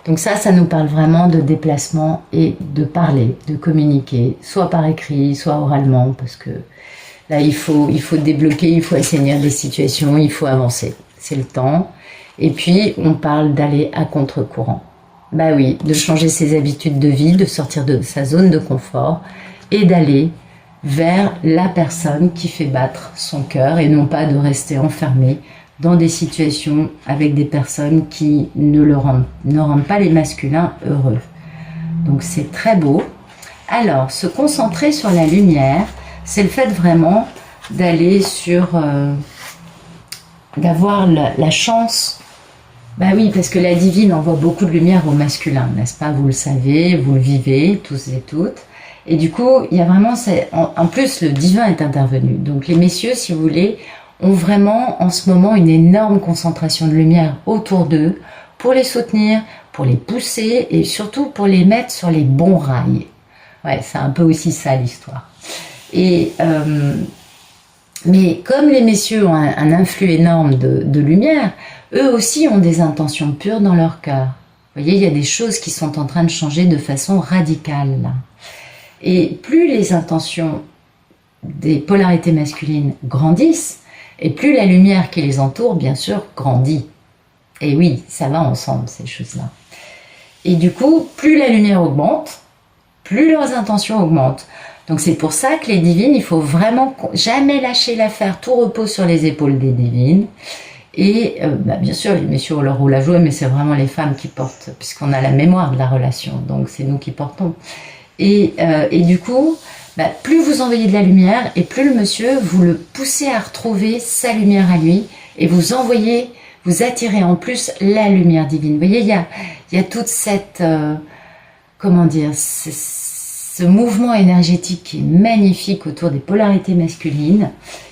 Donc ça nous parle vraiment de déplacement et de parler, de communiquer, soit par écrit, soit oralement, parce que là, il faut débloquer, il faut assainir des situations, il faut avancer. C'est le temps. Et puis, on parle d'aller à contre-courant. Bah oui, de changer ses habitudes de vie, de sortir de sa zone de confort et d'aller vers la personne qui fait battre son cœur et non pas de rester enfermé dans des situations avec des personnes qui ne rendent pas les masculins heureux. Donc c'est très beau. Alors, se concentrer sur la lumière, c'est le fait vraiment d'aller sur... d'avoir la chance. Bah oui, parce que la divine envoie beaucoup de lumière au masculin, n'est-ce pas? Vous le savez, vous le vivez, tous et toutes. Et du coup, il y a vraiment... En plus, le divin est intervenu. Donc les messieurs, si vous voulez, ont vraiment en ce moment une énorme concentration de lumière autour d'eux pour les soutenir, pour les pousser et surtout pour les mettre sur les bons rails. Ouais, c'est un peu aussi ça l'histoire. Et mais comme les messieurs ont un influx énorme de lumière, eux aussi ont des intentions pures dans leur cœur. Vous voyez, il y a des choses qui sont en train de changer de façon radicale là. Et plus les intentions des polarités masculines grandissent, et plus la lumière qui les entoure, bien sûr, grandit. Et oui, ça va ensemble, ces choses-là. Et du coup, plus la lumière augmente, plus leurs intentions augmentent. Donc c'est pour ça que les divines, il faut vraiment jamais lâcher l'affaire, tout repose sur les épaules des divines. Et bien sûr, les messieurs ont leur rôle à jouer, mais c'est vraiment les femmes qui portent, puisqu'on a la mémoire de la relation, donc c'est nous qui portons. Et du coup... plus vous envoyez de la lumière et plus le monsieur, vous le poussez à retrouver sa lumière à lui et vous envoyez, vous attirez en plus la lumière divine. Vous voyez, il y a toute cette, comment dire, ce mouvement énergétique qui est magnifique autour des polarités masculines.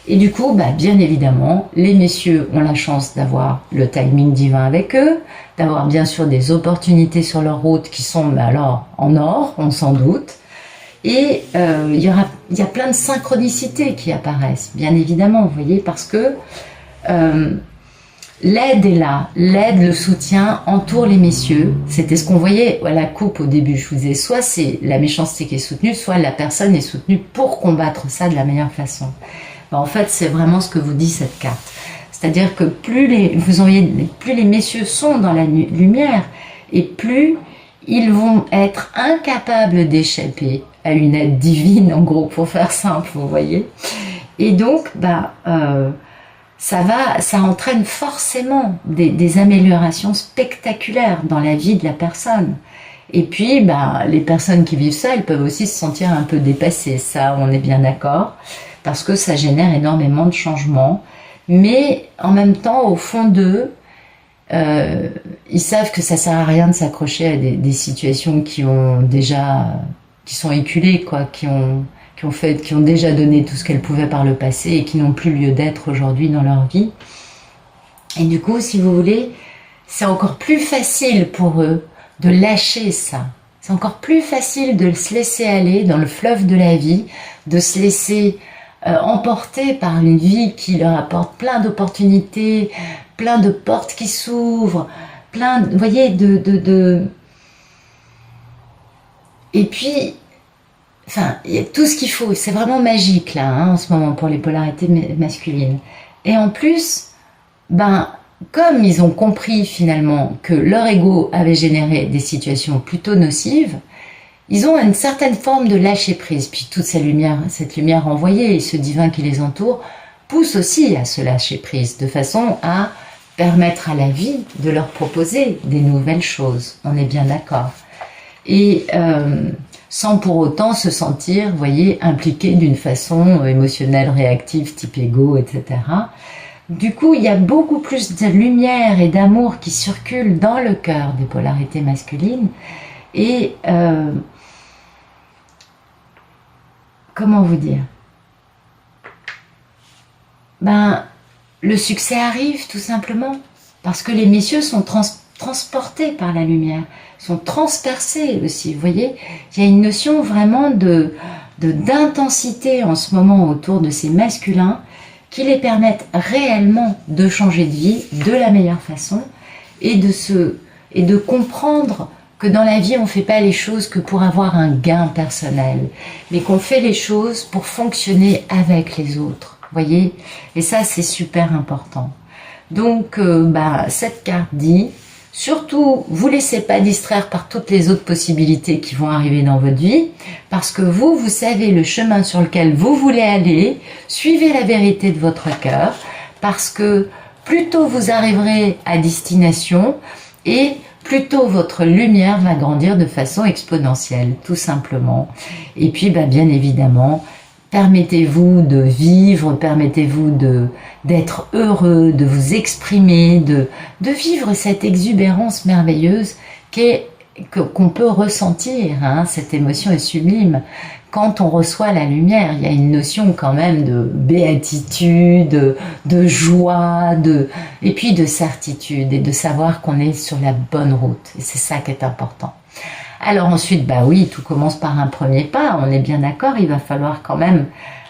Et du coup, bien évidemment, les messieurs ont la chance d'avoir le timing divin avec eux, d'avoir bien sûr des opportunités sur leur route qui sont alors en or, on s'en doute. Et il y a plein de synchronicités qui apparaissent, bien évidemment, vous voyez, parce que l'aide est là, l'aide, le soutien entoure les messieurs. C'était ce qu'on voyait à la coupe au début, je vous disais, soit c'est la méchanceté qui est soutenue, soit la personne est soutenue pour combattre ça de la meilleure façon. En fait, c'est vraiment ce que vous dit cette carte. C'est-à-dire que plus les messieurs sont dans la lumière, et plus ils vont être incapables d'échapper à une aide divine, en gros, pour faire simple, vous voyez. Et donc, ça entraîne forcément des améliorations spectaculaires dans la vie de la personne. Et puis, les personnes qui vivent ça, elles peuvent aussi se sentir un peu dépassées, ça, on est bien d'accord, parce que ça génère énormément de changements. Mais en même temps, au fond d'eux, ils savent que ça sert à rien de s'accrocher à des situations qui sont éculées, quoi, qui ont déjà donné tout ce qu'elles pouvaient par le passé et qui n'ont plus lieu d'être aujourd'hui dans leur vie. Et du coup, si vous voulez, c'est encore plus facile pour eux de lâcher ça. C'est encore plus facile de se laisser aller dans le fleuve de la vie, de se laisser emporter par une vie qui leur apporte plein d'opportunités, plein de portes qui s'ouvrent, vous voyez, Et puis, il y a tout ce qu'il faut. C'est vraiment magique, là, hein, en ce moment, pour les polarités masculines. Et en plus, comme ils ont compris, finalement, que leur ego avait généré des situations plutôt nocives, ils ont une certaine forme de lâcher-prise. Puis toute cette lumière envoyée et ce divin qui les entoure, pousse aussi à se lâcher-prise, de façon à permettre à la vie de leur proposer des nouvelles choses. On est bien d'accord. Et sans pour autant se sentir, vous voyez, impliqué d'une façon émotionnelle, réactive, type égo, etc. Du coup, il y a beaucoup plus de lumière et d'amour qui circulent dans le cœur des polarités masculines. Et comment vous dire? Ben, le succès arrive tout simplement parce que les messieurs sont transportés par la lumière, sont transpercés aussi. Vous voyez, il y a une notion vraiment d'intensité en ce moment autour de ces masculins qui les permettent réellement de changer de vie de la meilleure façon et de comprendre que dans la vie on ne fait pas les choses que pour avoir un gain personnel, mais qu'on fait les choses pour fonctionner avec les autres, voyez. Et ça c'est super important. Donc cette carte dit, surtout vous laissez pas distraire par toutes les autres possibilités qui vont arriver dans votre vie, parce que vous savez le chemin sur lequel vous voulez aller, suivez la vérité de votre cœur, parce que plus tôt vous arriverez à destination et plus tôt votre lumière va grandir de façon exponentielle, tout simplement. Et puis bien évidemment, permettez-vous de vivre, permettez-vous d'être heureux, de vous exprimer, de vivre cette exubérance merveilleuse qu'on peut ressentir, hein. Cette émotion est sublime. Quand on reçoit la lumière, il y a une notion quand même de béatitude, de joie, et puis de certitude, et de savoir qu'on est sur la bonne route. Et c'est ça qui est important. Alors ensuite, oui, tout commence par un premier pas, on est bien d'accord, il va falloir quand même,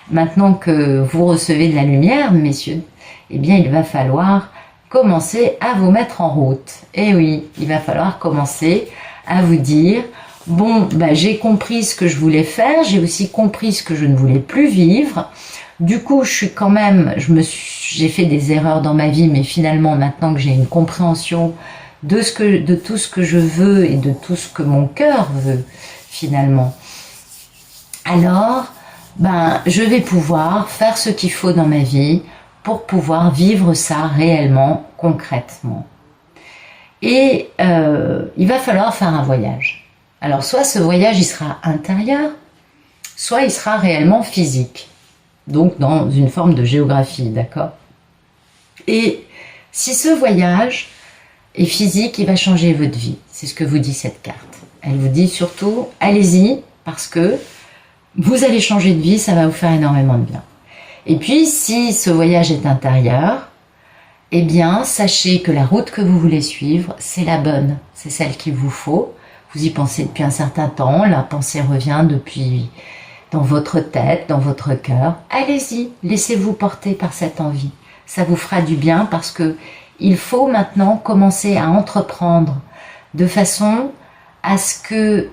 maintenant que vous recevez de la lumière, messieurs, eh bien il va falloir commencer à vous mettre en route. Et oui, il va falloir commencer à vous dire, bon, j'ai compris ce que je voulais faire, j'ai aussi compris ce que je ne voulais plus vivre. Du coup, j'ai fait des erreurs dans ma vie, mais finalement, maintenant que j'ai une compréhension de tout ce que je veux et de tout ce que mon cœur veut, finalement, alors, je vais pouvoir faire ce qu'il faut dans ma vie pour pouvoir vivre ça réellement, concrètement. Et il va falloir faire un voyage. Alors soit ce voyage il sera intérieur, soit il sera réellement physique, donc dans une forme de géographie, d'accord? Et si ce voyage est physique, il va changer votre vie, c'est ce que vous dit cette carte. Elle vous dit surtout, allez-y, parce que vous allez changer de vie, ça va vous faire énormément de bien. Et puis si ce voyage est intérieur, eh bien sachez que la route que vous voulez suivre, c'est la bonne, c'est celle qu'il vous faut. Vous y pensez depuis un certain temps, la pensée revient depuis dans votre tête, dans votre cœur. Allez-y, laissez-vous porter par cette envie. Ça vous fera du bien parce que il faut maintenant commencer à entreprendre de façon à ce que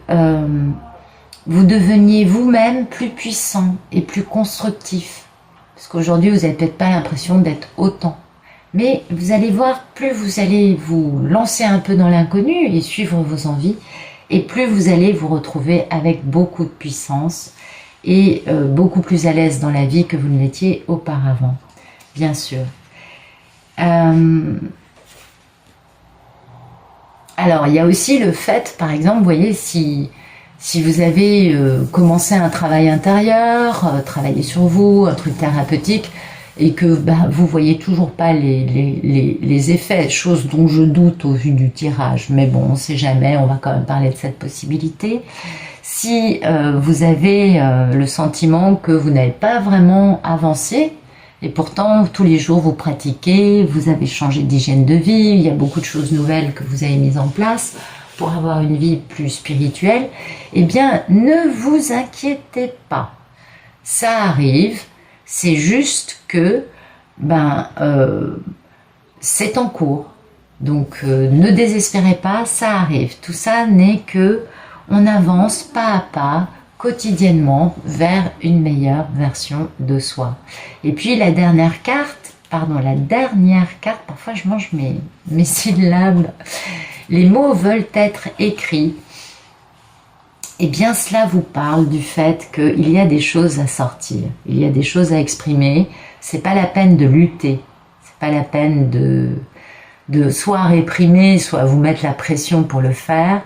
vous deveniez vous-même plus puissant et plus constructif. Parce qu'aujourd'hui, vous n'avez peut-être pas l'impression d'être autant. Mais vous allez voir, plus vous allez vous lancer un peu dans l'inconnu et suivre vos envies, et plus vous allez vous retrouver avec beaucoup de puissance et beaucoup plus à l'aise dans la vie que vous ne l'étiez auparavant, bien sûr. Alors, il y a aussi le fait, par exemple, vous voyez, si vous avez commencé un travail intérieur, travailler sur vous, un truc thérapeutique, et que vous voyez toujours pas les effets, chose dont je doute au vu du tirage, mais bon, on ne sait jamais, on va quand même parler de cette possibilité. Si vous avez le sentiment que vous n'avez pas vraiment avancé, et pourtant tous les jours vous pratiquez, vous avez changé d'hygiène de vie, il y a beaucoup de choses nouvelles que vous avez mises en place pour avoir une vie plus spirituelle, eh bien ne vous inquiétez pas, ça arrive. C'est juste que c'est en cours. Donc ne désespérez pas, ça arrive. Tout ça n'est que on avance pas à pas, quotidiennement, vers une meilleure version de soi. Et puis la dernière carte, parfois je mange mes syllabes. Les mots veulent être écrits. Eh bien, cela vous parle du fait qu'il y a des choses à sortir, il y a des choses à exprimer. C'est pas la peine de lutter, c'est pas la peine de soit réprimer, soit vous mettre la pression pour le faire.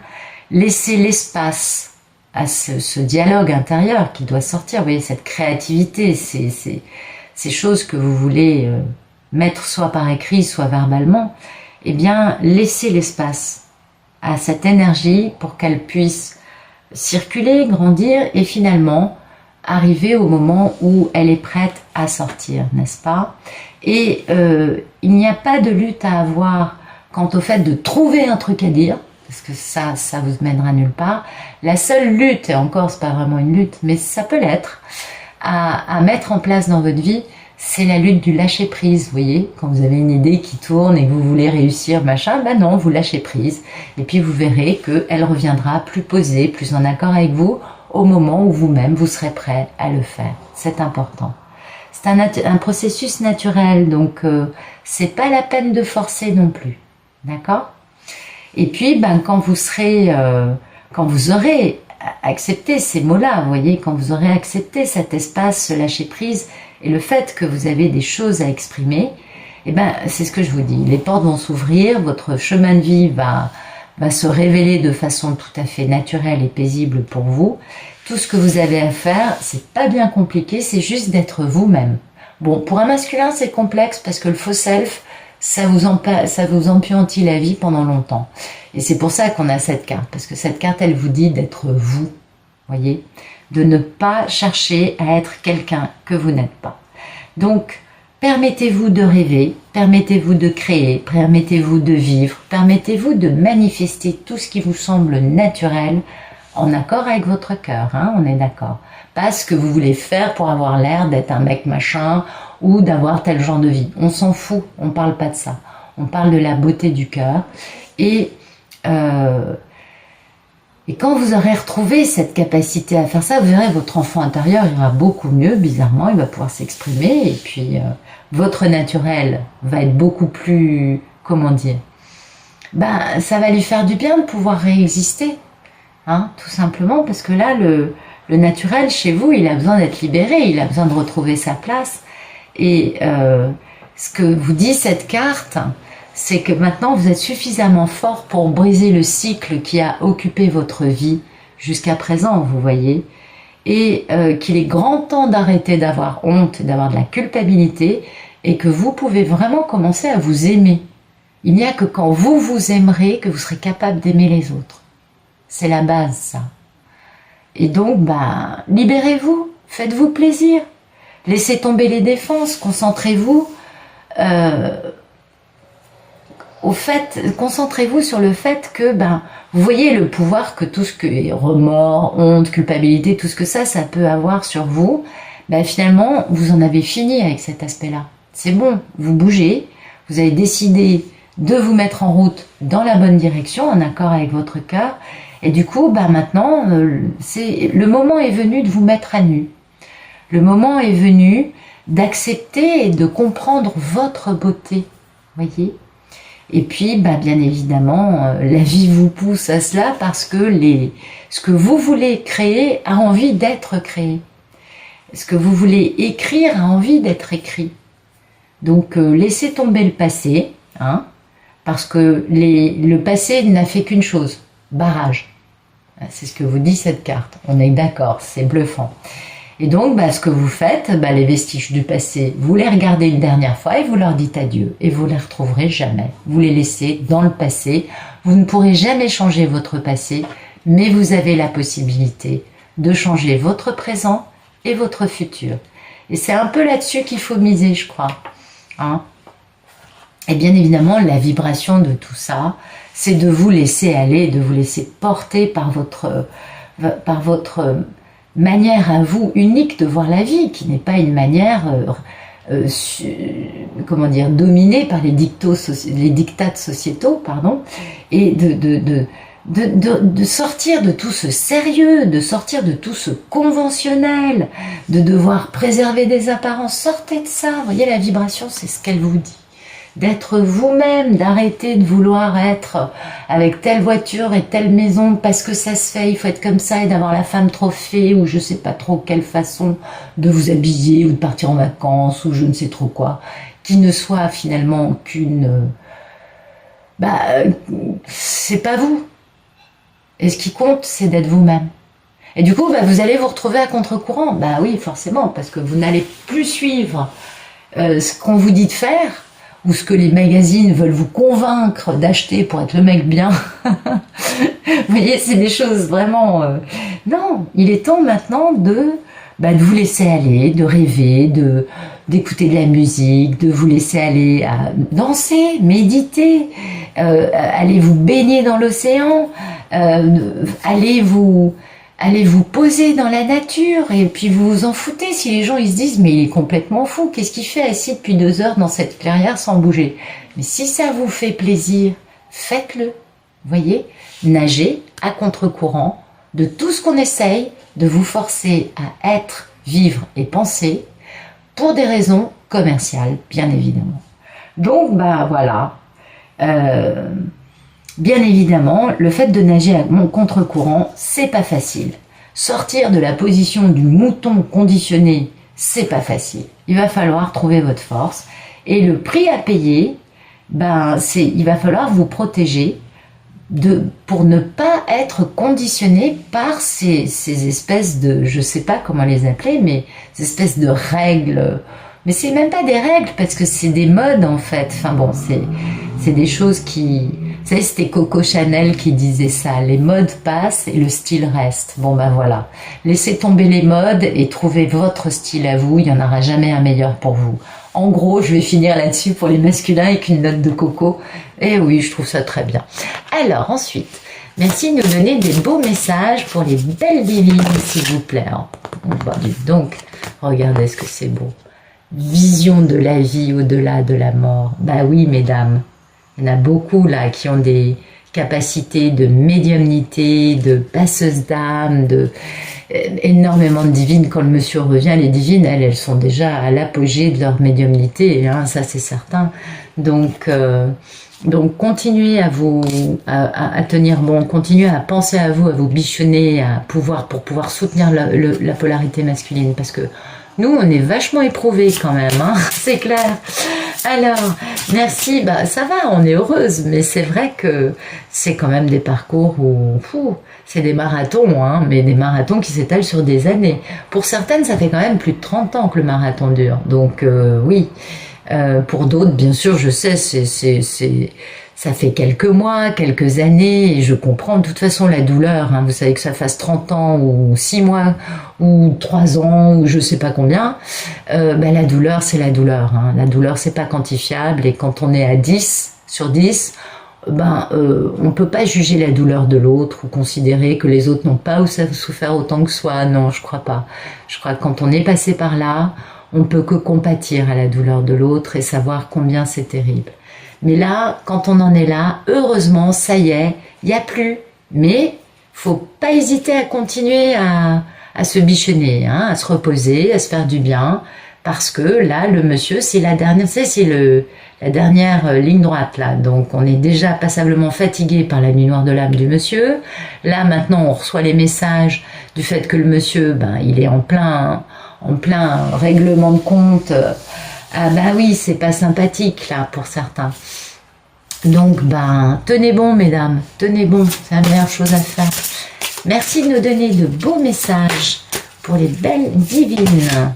Laissez l'espace à ce dialogue intérieur qui doit sortir. Vous voyez, cette créativité, ces choses que vous voulez mettre soit par écrit, soit verbalement, eh bien, laissez l'espace à cette énergie pour qu'elle puisse circuler, grandir et finalement arriver au moment où elle est prête à sortir, n'est-ce pas? Et il n'y a pas de lutte à avoir quant au fait de trouver un truc à dire, parce que ça vous mènera nulle part. La seule lutte, et encore c'est pas vraiment une lutte, mais ça peut l'être, à mettre en place dans votre vie, c'est la lutte du lâcher prise, vous voyez, quand vous avez une idée qui tourne et que vous voulez réussir, machin, ben non, vous lâchez prise, et puis vous verrez qu'elle reviendra plus posée, plus en accord avec vous, au moment où vous-même, vous serez prêt à le faire. C'est important. C'est un processus naturel, donc c'est pas la peine de forcer non plus, d'accord? Et puis, ben, quand vous aurez accepté ces mots-là, vous voyez, quand vous aurez accepté cet espace, ce lâcher prise, et le fait que vous avez des choses à exprimer, eh ben, c'est ce que je vous dis. Les portes vont s'ouvrir, votre chemin de vie va se révéler de façon tout à fait naturelle et paisible pour vous. Tout ce que vous avez à faire, c'est pas bien compliqué, c'est juste d'être vous-même. Bon, pour un masculin, c'est complexe parce que le faux self, ça vous empuantit la vie pendant longtemps. Et c'est pour ça qu'on a cette carte, parce que cette carte, elle vous dit d'être vous, voyez, de ne pas chercher à être quelqu'un que vous n'êtes pas. Donc, permettez-vous de rêver, permettez-vous de créer, permettez-vous de vivre, permettez-vous de manifester tout ce qui vous semble naturel, en accord avec votre cœur, hein, on est d'accord. Pas ce que vous voulez faire pour avoir l'air d'être un mec machin ou d'avoir tel genre de vie. On s'en fout, on parle pas de ça. On parle de la beauté du cœur. Et quand vous aurez retrouvé cette capacité à faire ça, vous verrez votre enfant intérieur ira beaucoup mieux, bizarrement, il va pouvoir s'exprimer. Et puis, votre naturel va être beaucoup plus, comment dire, ben, ça va lui faire du bien de pouvoir réexister. Hein, tout simplement parce que là, le naturel chez vous, il a besoin d'être libéré, il a besoin de retrouver sa place. Et ce que vous dit cette carte, c'est que maintenant vous êtes suffisamment fort pour briser le cycle qui a occupé votre vie jusqu'à présent, vous voyez, et qu'il est grand temps d'arrêter d'avoir honte, d'avoir de la culpabilité, et que vous pouvez vraiment commencer à vous aimer. Il n'y a que quand vous vous aimerez que vous serez capable d'aimer les autres. C'est la base, ça. Et donc, bah, libérez-vous, faites-vous plaisir, laissez tomber les défenses, concentrez-vous concentrez-vous sur le fait que, ben, vous voyez le pouvoir que tout ce que est remords, honte, culpabilité, tout ce que ça peut avoir sur vous, ben, finalement, vous en avez fini avec cet aspect-là. C'est bon, vous bougez, vous avez décidé de vous mettre en route dans la bonne direction, en accord avec votre cœur. Et du coup, bah maintenant, le moment est venu de vous mettre à nu. Le moment est venu d'accepter et de comprendre votre beauté, voyez. Et puis, bah, bien évidemment, la vie vous pousse à cela parce que ce que vous voulez créer a envie d'être créé. Ce que vous voulez écrire a envie d'être écrit. Donc, laissez tomber le passé, hein, parce que le passé n'a fait qu'une chose, barrage. C'est ce que vous dit cette carte. On est d'accord, c'est bluffant. Et donc, bah, ce que vous faites, bah, les vestiges du passé, vous les regardez une dernière fois et vous leur dites adieu. Et vous les retrouverez jamais. Vous les laissez dans le passé. Vous ne pourrez jamais changer votre passé, mais vous avez la possibilité de changer votre présent et votre futur. Et c'est un peu là-dessus qu'il faut miser, je crois. Hein? Et bien évidemment, la vibration de tout ça, c'est de vous laisser aller, de vous laisser porter par votre manière à vous unique de voir la vie, qui n'est pas une manière, comment dire, dominée par les dictats sociétaux, pardon, et de sortir de tout ce sérieux, de sortir de tout ce conventionnel, de devoir préserver des apparences. Sortez de ça, vous voyez, la vibration, c'est ce qu'elle vous dit. D'être vous-même, d'arrêter de vouloir être avec telle voiture et telle maison parce que ça se fait, il faut être comme ça, et d'avoir la femme trophée ou je sais pas trop quelle façon de vous habiller ou de partir en vacances ou je ne sais trop quoi, qui ne soit finalement qu'une... c'est pas vous. Et ce qui compte, c'est d'être vous-même. Et du coup, vous allez vous retrouver à contre-courant. Bah oui, forcément, parce que vous n'allez plus suivre ce qu'on vous dit de faire, ou ce que les magazines veulent vous convaincre d'acheter pour être le mec bien. Vous voyez, c'est des choses vraiment... Non, il est temps maintenant de vous laisser aller, de rêver, d'écouter de la musique, de vous laisser aller à danser, méditer, aller vous baigner dans l'océan, aller vous poser dans la nature, et puis vous vous en foutez si les gens ils se disent mais il est complètement fou, qu'est-ce qu'il fait assis depuis 2 heures dans cette clairière sans bouger? Mais si ça vous fait plaisir, faites-le. Voyez, nager à contre-courant de tout ce qu'on essaye de vous forcer à être, vivre et penser pour des raisons commerciales, bien évidemment. Donc, voilà. Bien évidemment, le fait de nager à contre-courant, c'est pas facile. Sortir de la position du mouton conditionné, c'est pas facile. Il va falloir trouver votre force. Et le prix à payer, il va falloir vous protéger pour ne pas être conditionné par ces espèces de, je sais pas comment les appeler, mais ces espèces de règles. Mais c'est même pas des règles, parce que c'est des modes en fait. Enfin bon, c'est des choses qui... Vous savez, c'était Coco Chanel qui disait ça. Les modes passent et le style reste. Bon voilà. Laissez tomber les modes et trouvez votre style à vous. Il n'y en aura jamais un meilleur pour vous. En gros, je vais finir là-dessus pour les masculins avec une note de Coco. Et oui, je trouve ça très bien. Alors, ensuite, merci de nous donner des beaux messages pour les belles divines, s'il vous plaît. Donc, regardez ce que c'est beau. Vision de la vie au-delà de la mort. Bah oui, mesdames. Il y en a beaucoup là qui ont des capacités de médiumnité, de passeuse d'âme, énormément de divines. Quand le monsieur revient, les divines, elles sont déjà à l'apogée de leur médiumnité, hein, ça c'est certain. Donc continuez à tenir bon, continuez à penser à vous bichonner, pour pouvoir soutenir la polarité masculine, parce que nous, on est vachement éprouvés quand même, hein, c'est clair. Alors, merci, ça va, on est heureuse, mais c'est vrai que c'est quand même des parcours où, c'est des marathons, hein, mais des marathons qui s'étalent sur des années. Pour certaines, ça fait quand même plus de 30 ans que le marathon dure, donc oui. Pour d'autres, bien sûr, je sais, ça fait quelques mois, quelques années, et je comprends de toute façon la douleur, hein, vous savez que ça fasse 30 ans, ou 6 mois, ou 3 ans, ou je sais pas combien, la douleur, c'est la douleur, hein. La douleur, c'est pas quantifiable, et quand on est à 10 sur 10, on peut pas juger la douleur de l'autre, ou considérer que les autres n'ont pas souffert autant que soi, non, je crois pas. Je crois que quand on est passé par là, on peut que compatir à la douleur de l'autre, et savoir combien c'est terrible. Mais là, quand on en est là, heureusement, ça y est, il n'y a plus. Mais faut pas hésiter à continuer à se bichonner, hein, à se reposer, à se faire du bien, parce que là, le monsieur, c'est la dernière, la dernière ligne droite là. Donc, on est déjà passablement fatigué par la nuit noire de l'âme du monsieur. Là, maintenant, on reçoit les messages du fait que le monsieur, il est en plein règlement de compte. Ah oui, c'est pas sympathique là pour certains. Donc tenez bon mesdames, tenez bon, c'est la meilleure chose à faire. Merci de nous donner de beaux messages pour les belles divines.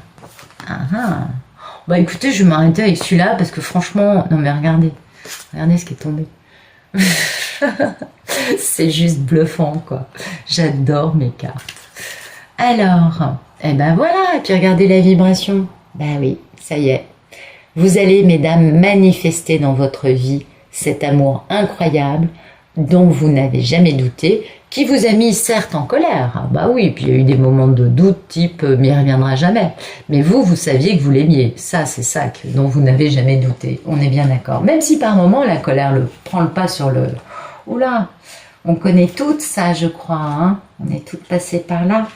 Écoutez, je vais m'arrêter avec celui-là parce que franchement, non mais regardez ce qui est tombé. C'est juste bluffant quoi. J'adore mes cartes. Alors, voilà, et puis regardez la vibration. Oui, ça y est. Vous allez, mesdames, manifester dans votre vie cet amour incroyable dont vous n'avez jamais douté, qui vous a mis certes en colère. Oui, puis il y a eu des moments de doute type mais il reviendra jamais. Mais vous saviez que vous l'aimiez. Ça, c'est ça dont vous n'avez jamais douté. On est bien d'accord. Même si par moment la colère prend le pas sur le... Oula, on connaît toutes ça, je crois. Hein, on est toutes passées par là.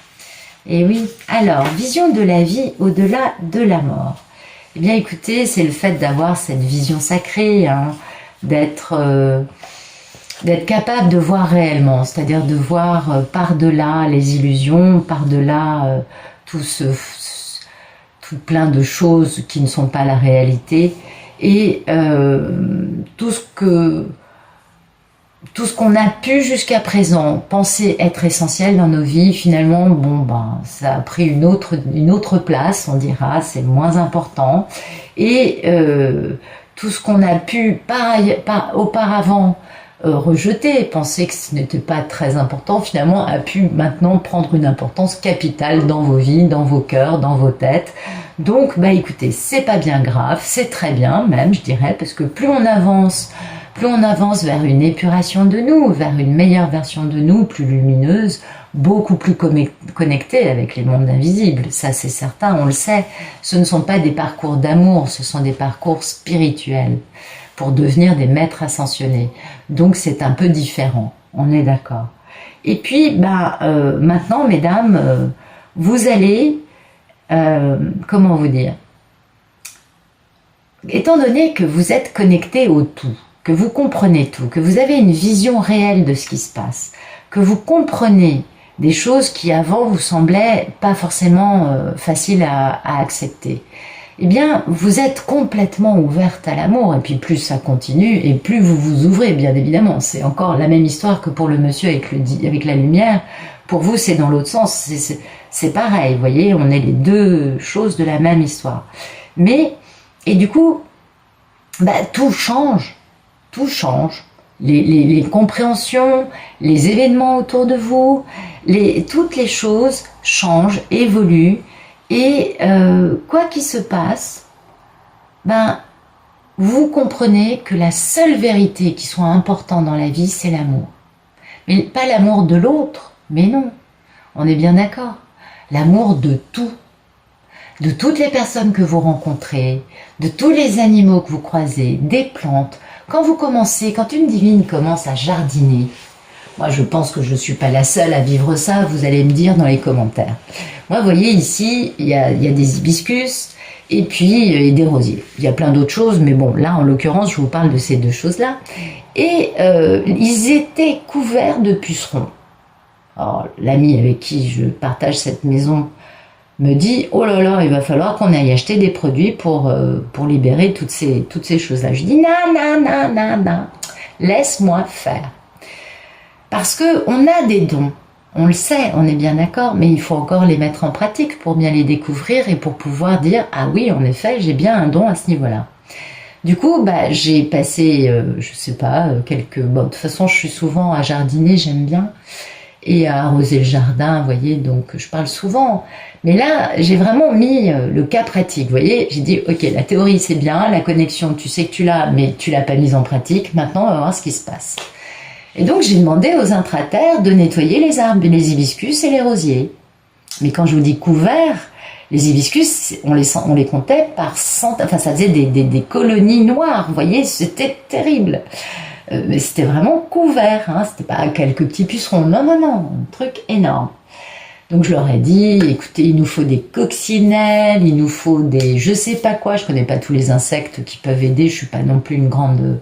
Et oui. Alors, vision de la vie au-delà de la mort. Eh bien, écoutez, c'est le fait d'avoir cette vision sacrée, hein, d'être capable de voir réellement, c'est-à-dire de voir par-delà les illusions, par-delà tout plein de choses qui ne sont pas la réalité, et tout ce que tout ce qu'on a pu jusqu'à présent penser être essentiel dans nos vies, finalement, bon, ben, ça a pris une autre place, on dira, c'est moins important. Et tout ce qu'on a pu auparavant rejeter, penser que ce n'était pas très important, finalement, a pu maintenant prendre une importance capitale dans vos vies, dans vos cœurs, dans vos têtes. Donc, bah écoutez, c'est pas bien grave, c'est très bien même, je dirais, parce que plus on avance vers une épuration de nous, vers une meilleure version de nous, plus lumineuse, beaucoup plus connectée avec les mondes invisibles. Ça, c'est certain, on le sait. Ce ne sont pas des parcours d'amour, ce sont des parcours spirituels pour devenir des maîtres ascensionnés. Donc, c'est un peu différent. On est d'accord. Et puis, maintenant, mesdames, vous allez, comment vous dire, étant donné que vous êtes connectés au tout, que vous comprenez tout, que vous avez une vision réelle de ce qui se passe, que vous comprenez des choses qui avant vous semblaient pas forcément faciles à accepter, eh bien vous êtes complètement ouverte à l'amour, et puis plus ça continue et plus vous vous ouvrez, bien évidemment. C'est encore la même histoire que pour le monsieur avec la lumière. Pour vous c'est dans l'autre sens, c'est pareil, vous voyez, on est les deux choses de la même histoire. Et du coup, tout change. Tout change, les compréhensions, les événements autour de vous, toutes les choses changent, évoluent, et quoi qu'il se passe, vous comprenez que la seule vérité qui soit importante dans la vie, c'est l'amour. Mais pas l'amour de l'autre, mais non, on est bien d'accord, l'amour de tout. De toutes les personnes que vous rencontrez, de tous les animaux que vous croisez, des plantes. Quand une divine commence à jardiner, moi je pense que je ne suis pas la seule à vivre ça, vous allez me dire dans les commentaires. Moi, vous voyez ici, il y a des hibiscus et puis des rosiers. Il y a plein d'autres choses, mais bon, là en l'occurrence, je vous parle de ces deux choses-là. Et ils étaient couverts de pucerons. Alors, l'ami avec qui je partage cette maison me dit, oh là là, il va falloir qu'on aille acheter des produits pour libérer toutes ces choses-là. Je dis, non, laisse-moi faire. Parce qu'on a des dons, on le sait, on est bien d'accord, mais il faut encore les mettre en pratique pour bien les découvrir et pour pouvoir dire, ah oui, en effet, j'ai bien un don à ce niveau-là. Du coup, j'ai passé, je sais pas, de toute façon, je suis souvent à jardiner, j'aime bien, et à arroser le jardin, vous voyez, donc je parle souvent. Mais là, j'ai vraiment mis le cas pratique, vous voyez. J'ai dit, ok, la théorie c'est bien, la connexion, tu sais que tu l'as, mais tu l'as pas mise en pratique. Maintenant, on va voir ce qui se passe. Et donc, j'ai demandé aux intraterres de nettoyer les arbres, les hibiscus et les rosiers. Mais quand je vous dis couverts, les hibiscus, on les comptait par centaines, enfin ça faisait des colonies noires, vous voyez, c'était terrible. Mais c'était vraiment couvert, hein, c'était pas quelques petits pucerons, non, un truc énorme. Donc je leur ai dit, écoutez, il nous faut des coccinelles, il nous faut des je sais pas quoi, je connais pas tous les insectes qui peuvent aider, je suis pas non plus une grande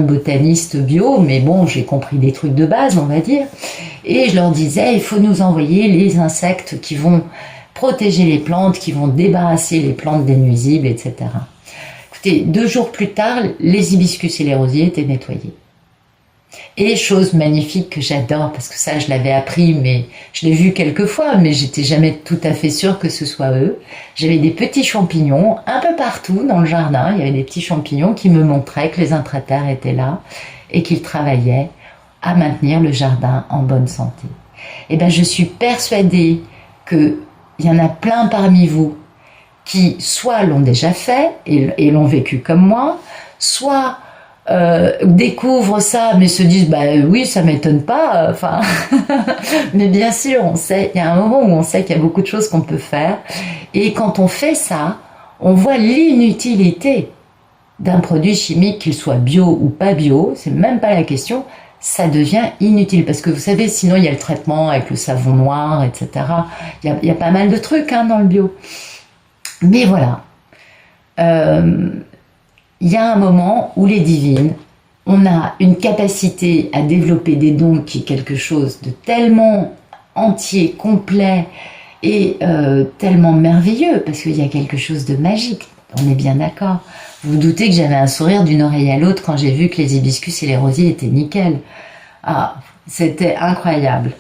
botaniste bio, mais bon, j'ai compris des trucs de base, on va dire. Et je leur disais, il faut nous envoyer les insectes qui vont protéger les plantes, qui vont débarrasser les plantes des nuisibles, etc. Écoutez, 2 jours plus tard, les hibiscus et les rosiers étaient nettoyés. Et chose magnifique que j'adore, parce que ça je l'avais appris, mais je l'ai vu quelques fois, mais j'étais jamais tout à fait sûre que ce soit eux. J'avais des petits champignons un peu partout dans le jardin, il y avait des petits champignons qui me montraient que les intraterres étaient là et qu'ils travaillaient à maintenir le jardin en bonne santé. Et bien je suis persuadée qu'il y en a plein parmi vous qui soit l'ont déjà fait et l'ont vécu comme moi, soit découvrent ça mais se disent oui, ça m'étonne pas, enfin mais bien sûr on sait, il y a un moment où on sait qu'il y a beaucoup de choses qu'on peut faire, et quand on fait ça on voit l'inutilité d'un produit chimique, qu'il soit bio ou pas bio, c'est même pas la question, ça devient inutile, parce que vous savez, sinon il y a le traitement avec le savon noir, etc. Il y a pas mal de trucs dans le bio, mais voilà, il y a un moment où les divines, on a une capacité à développer des dons qui est quelque chose de tellement entier, complet et tellement merveilleux, parce qu'il y a quelque chose de magique On est bien d'accord. Vous vous doutez que j'avais un sourire d'une oreille à l'autre quand j'ai vu que les hibiscus et les rosiers étaient nickel. Ah, c'était incroyable.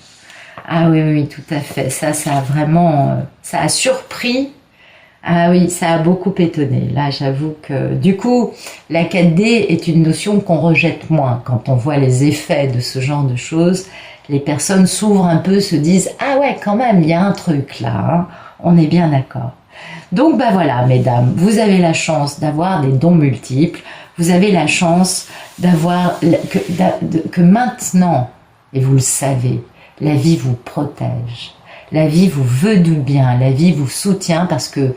Ah oui, oui, tout à fait. Ça a vraiment... ça a surpris. Ah oui, ça a beaucoup étonné. Là, j'avoue que... Du coup, la 4D est une notion qu'on rejette moins. Quand on voit les effets de ce genre de choses, les personnes s'ouvrent un peu, se disent « Ah ouais, quand même, il y a un truc là. Hein. On est bien d'accord. » Donc, bah voilà, mesdames, vous avez la chance d'avoir des dons multiples. Vous avez la chance d'avoir... que maintenant, et vous le savez, la vie vous protège. La vie vous veut du bien, la vie vous soutient parce que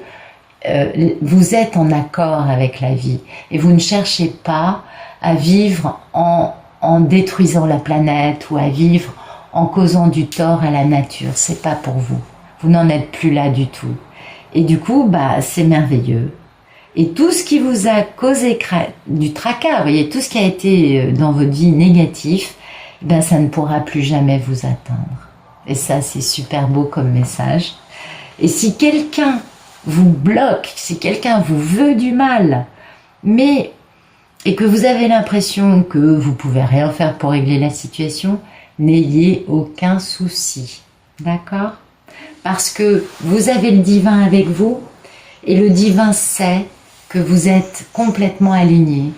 vous êtes en accord avec la vie et vous ne cherchez pas à vivre en détruisant la planète ou à vivre en causant du tort à la nature. C'est pas pour vous. Vous n'en êtes plus là du tout. Et du coup, bah, c'est merveilleux. Et tout ce qui vous a causé du tracas, vous voyez, tout ce qui a été dans votre vie négatif, ben ça ne pourra plus jamais vous atteindre. Et ça, c'est super beau comme message. Et si quelqu'un vous bloque, si quelqu'un vous veut du mal, et que vous avez l'impression que vous pouvez rien faire pour régler la situation, n'ayez aucun souci. D'accord? Parce que vous avez le divin avec vous, et le divin sait que vous êtes complètement aligné,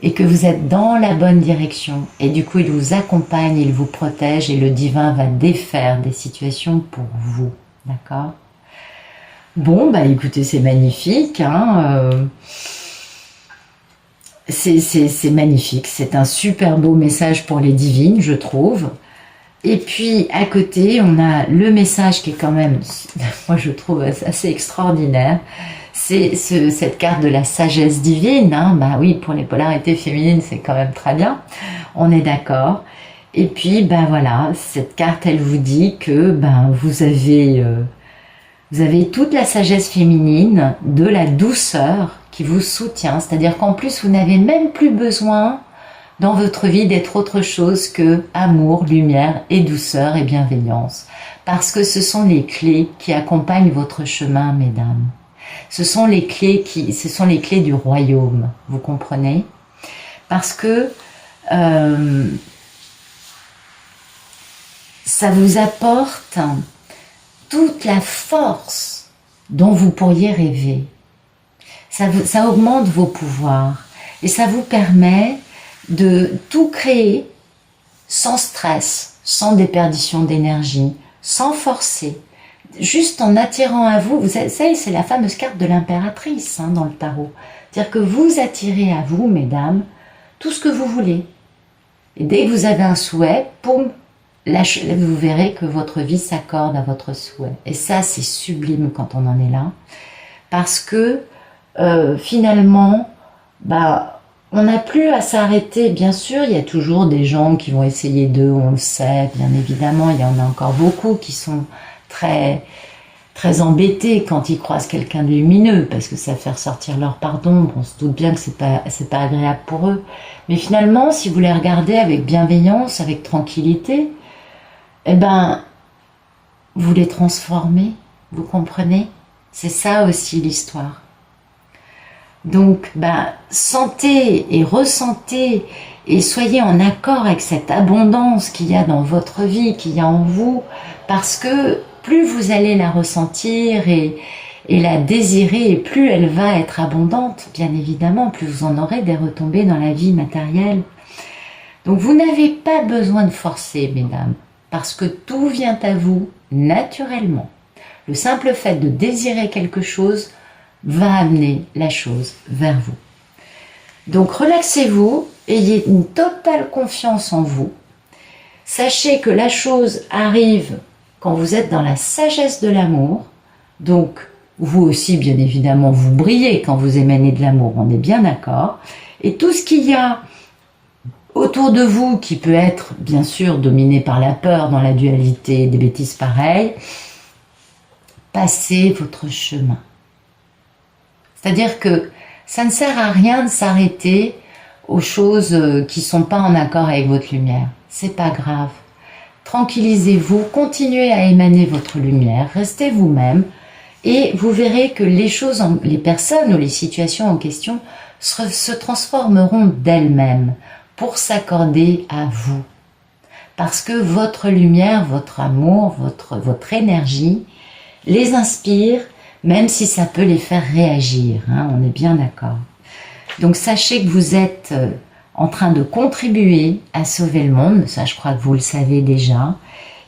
et que vous êtes dans la bonne direction, et du coup il vous accompagne, il vous protège, et le divin va défaire des situations pour vous, d'accord? Bon, bah écoutez, c'est magnifique, hein, c'est magnifique, c'est un super beau message pour les divines, je trouve. Et puis à côté, on a le message qui est quand même, moi je trouve assez extraordinaire, c'est cette carte de la sagesse divine, hein. Bah oui, pour les polarités féminines, c'est quand même très bien, on est d'accord. Et puis, ben voilà, cette carte, elle vous dit que ben vous avez toute la sagesse féminine, de la douceur qui vous soutient, c'est-à-dire qu'en plus, vous n'avez même plus besoin dans votre vie d'être autre chose que amour, lumière et douceur et bienveillance. Parce que ce sont les clés qui accompagnent votre chemin, mesdames. Ce sont les clés du royaume, vous comprenez? Parce que ça vous apporte toute la force dont vous pourriez rêver. Ça augmente vos pouvoirs et ça vous permet de tout créer sans stress, sans déperdition d'énergie, sans forcer, juste en attirant à vous, vous savez, c'est la fameuse carte de l'impératrice, hein, dans le tarot. C'est-à-dire que vous attirez à vous, mesdames, tout ce que vous voulez. Et dès que vous avez un souhait, poum, vous verrez que votre vie s'accorde à votre souhait. Et ça, c'est sublime quand on en est là. Parce que, finalement, bah, on n'a plus à s'arrêter. Bien sûr, il y a toujours des gens qui vont essayer d'eux, on le sait, bien évidemment. Il y en a encore beaucoup qui sont très, très embêtés quand ils croisent quelqu'un de lumineux, parce que ça fait ressortir leur part d'ombre. On se doute bien que c'est pas agréable pour eux. Mais finalement, si vous les regardez avec bienveillance, avec tranquillité, eh ben, vous les transformez, vous comprenez? C'est ça aussi l'histoire. Donc, ben, sentez et ressentez et soyez en accord avec cette abondance qu'il y a dans votre vie, qu'il y a en vous, parce que plus vous allez la ressentir et la désirer, et plus elle va être abondante, bien évidemment, plus vous en aurez des retombées dans la vie matérielle. Donc, vous n'avez pas besoin de forcer, mesdames, parce que tout vient à vous naturellement. Le simple fait de désirer quelque chose va amener la chose vers vous. Donc relaxez-vous, ayez une totale confiance en vous. Sachez que la chose arrive quand vous êtes dans la sagesse de l'amour. Donc vous aussi, bien évidemment, vous brillez quand vous émanez de l'amour, on est bien d'accord. Et tout ce qu'il y a autour de vous qui peut être, bien sûr, dominé par la peur, dans la dualité, des bêtises pareilles, passez votre chemin. C'est-à-dire que ça ne sert à rien de s'arrêter aux choses qui ne sont pas en accord avec votre lumière. C'est pas grave. Tranquillisez-vous, continuez à émaner votre lumière, restez vous-même Et vous verrez que les choses, les personnes ou les situations en question se transformeront d'elles-mêmes pour s'accorder à vous. Parce que votre lumière, votre amour, votre énergie les inspire, même si ça peut les faire réagir, hein, on est bien d'accord. Donc sachez que vous êtes en train de contribuer à sauver le monde, ça je crois que vous le savez déjà,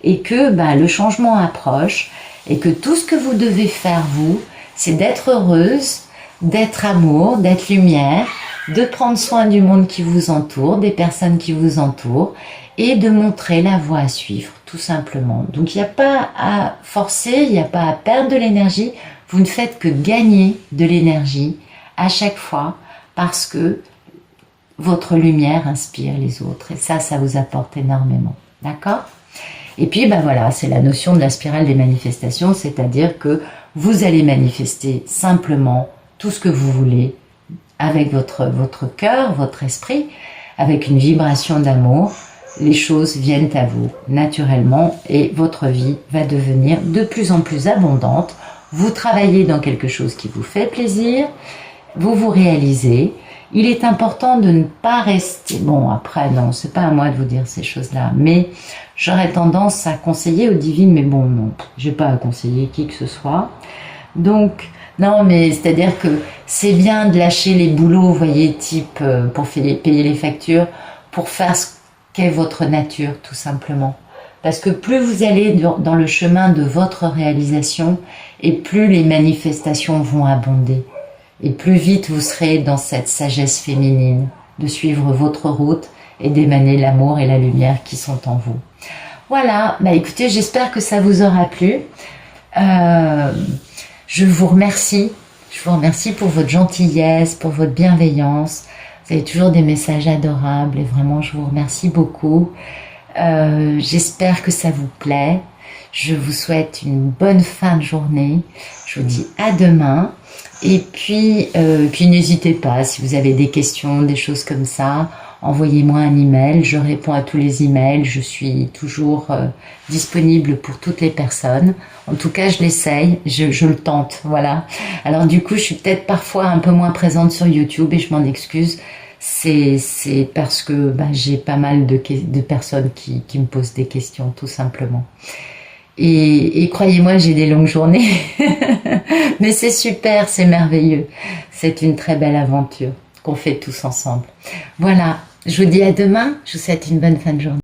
et que le changement approche, et que tout ce que vous devez faire vous, c'est d'être heureuse, d'être amour, d'être lumière, de prendre soin du monde qui vous entoure, des personnes qui vous entourent, et de montrer la voie à suivre, tout simplement. Donc il n'y a pas à forcer, il n'y a pas à perdre de l'énergie, vous ne faites que gagner de l'énergie à chaque fois, parce que votre lumière inspire les autres, et ça vous apporte énormément, d'accord? Et puis voilà, c'est la notion de la spirale des manifestations, c'est-à-dire que vous allez manifester simplement tout ce que vous voulez avec votre cœur, votre esprit, avec une vibration d'amour. Les choses viennent à vous naturellement et votre vie va devenir de plus en plus abondante. Vous travaillez dans quelque chose qui vous fait plaisir, vous vous réalisez. Il est important de ne pas rester... Bon, après, non, c'est pas à moi de vous dire ces choses-là, mais j'aurais tendance à conseiller aux divines, mais bon, non, j'ai pas à conseiller qui que ce soit. Donc, non, mais c'est-à-dire que c'est bien de lâcher les boulots, vous voyez, type pour payer les factures, pour faire ce qu'est votre nature, tout simplement. Parce que plus vous allez dans le chemin de votre réalisation, et plus les manifestations vont abonder. Et plus vite vous serez dans cette sagesse féminine, de suivre votre route et d'émaner l'amour et la lumière qui sont en vous. Voilà, écoutez, j'espère que ça vous aura plu. Je vous remercie pour votre gentillesse, pour votre bienveillance. Vous avez toujours des messages adorables et vraiment je vous remercie beaucoup. J'espère que ça vous plaît. Je vous souhaite une bonne fin de journée. Je vous dis à demain. Et puis n'hésitez pas, si vous avez des questions, des choses comme ça, envoyez-moi un email. Je réponds à tous les emails. Je suis toujours disponible pour toutes les personnes. En tout cas, je l'essaye, je le tente, voilà. Alors du coup, je suis peut-être parfois un peu moins présente sur YouTube et je m'en excuse. C'est parce que j'ai pas mal de personnes qui me posent des questions, tout simplement. Et croyez-moi, j'ai des longues journées, mais c'est super, c'est merveilleux. C'est une très belle aventure qu'on fait tous ensemble. Voilà, je vous dis à demain, je vous souhaite une bonne fin de journée.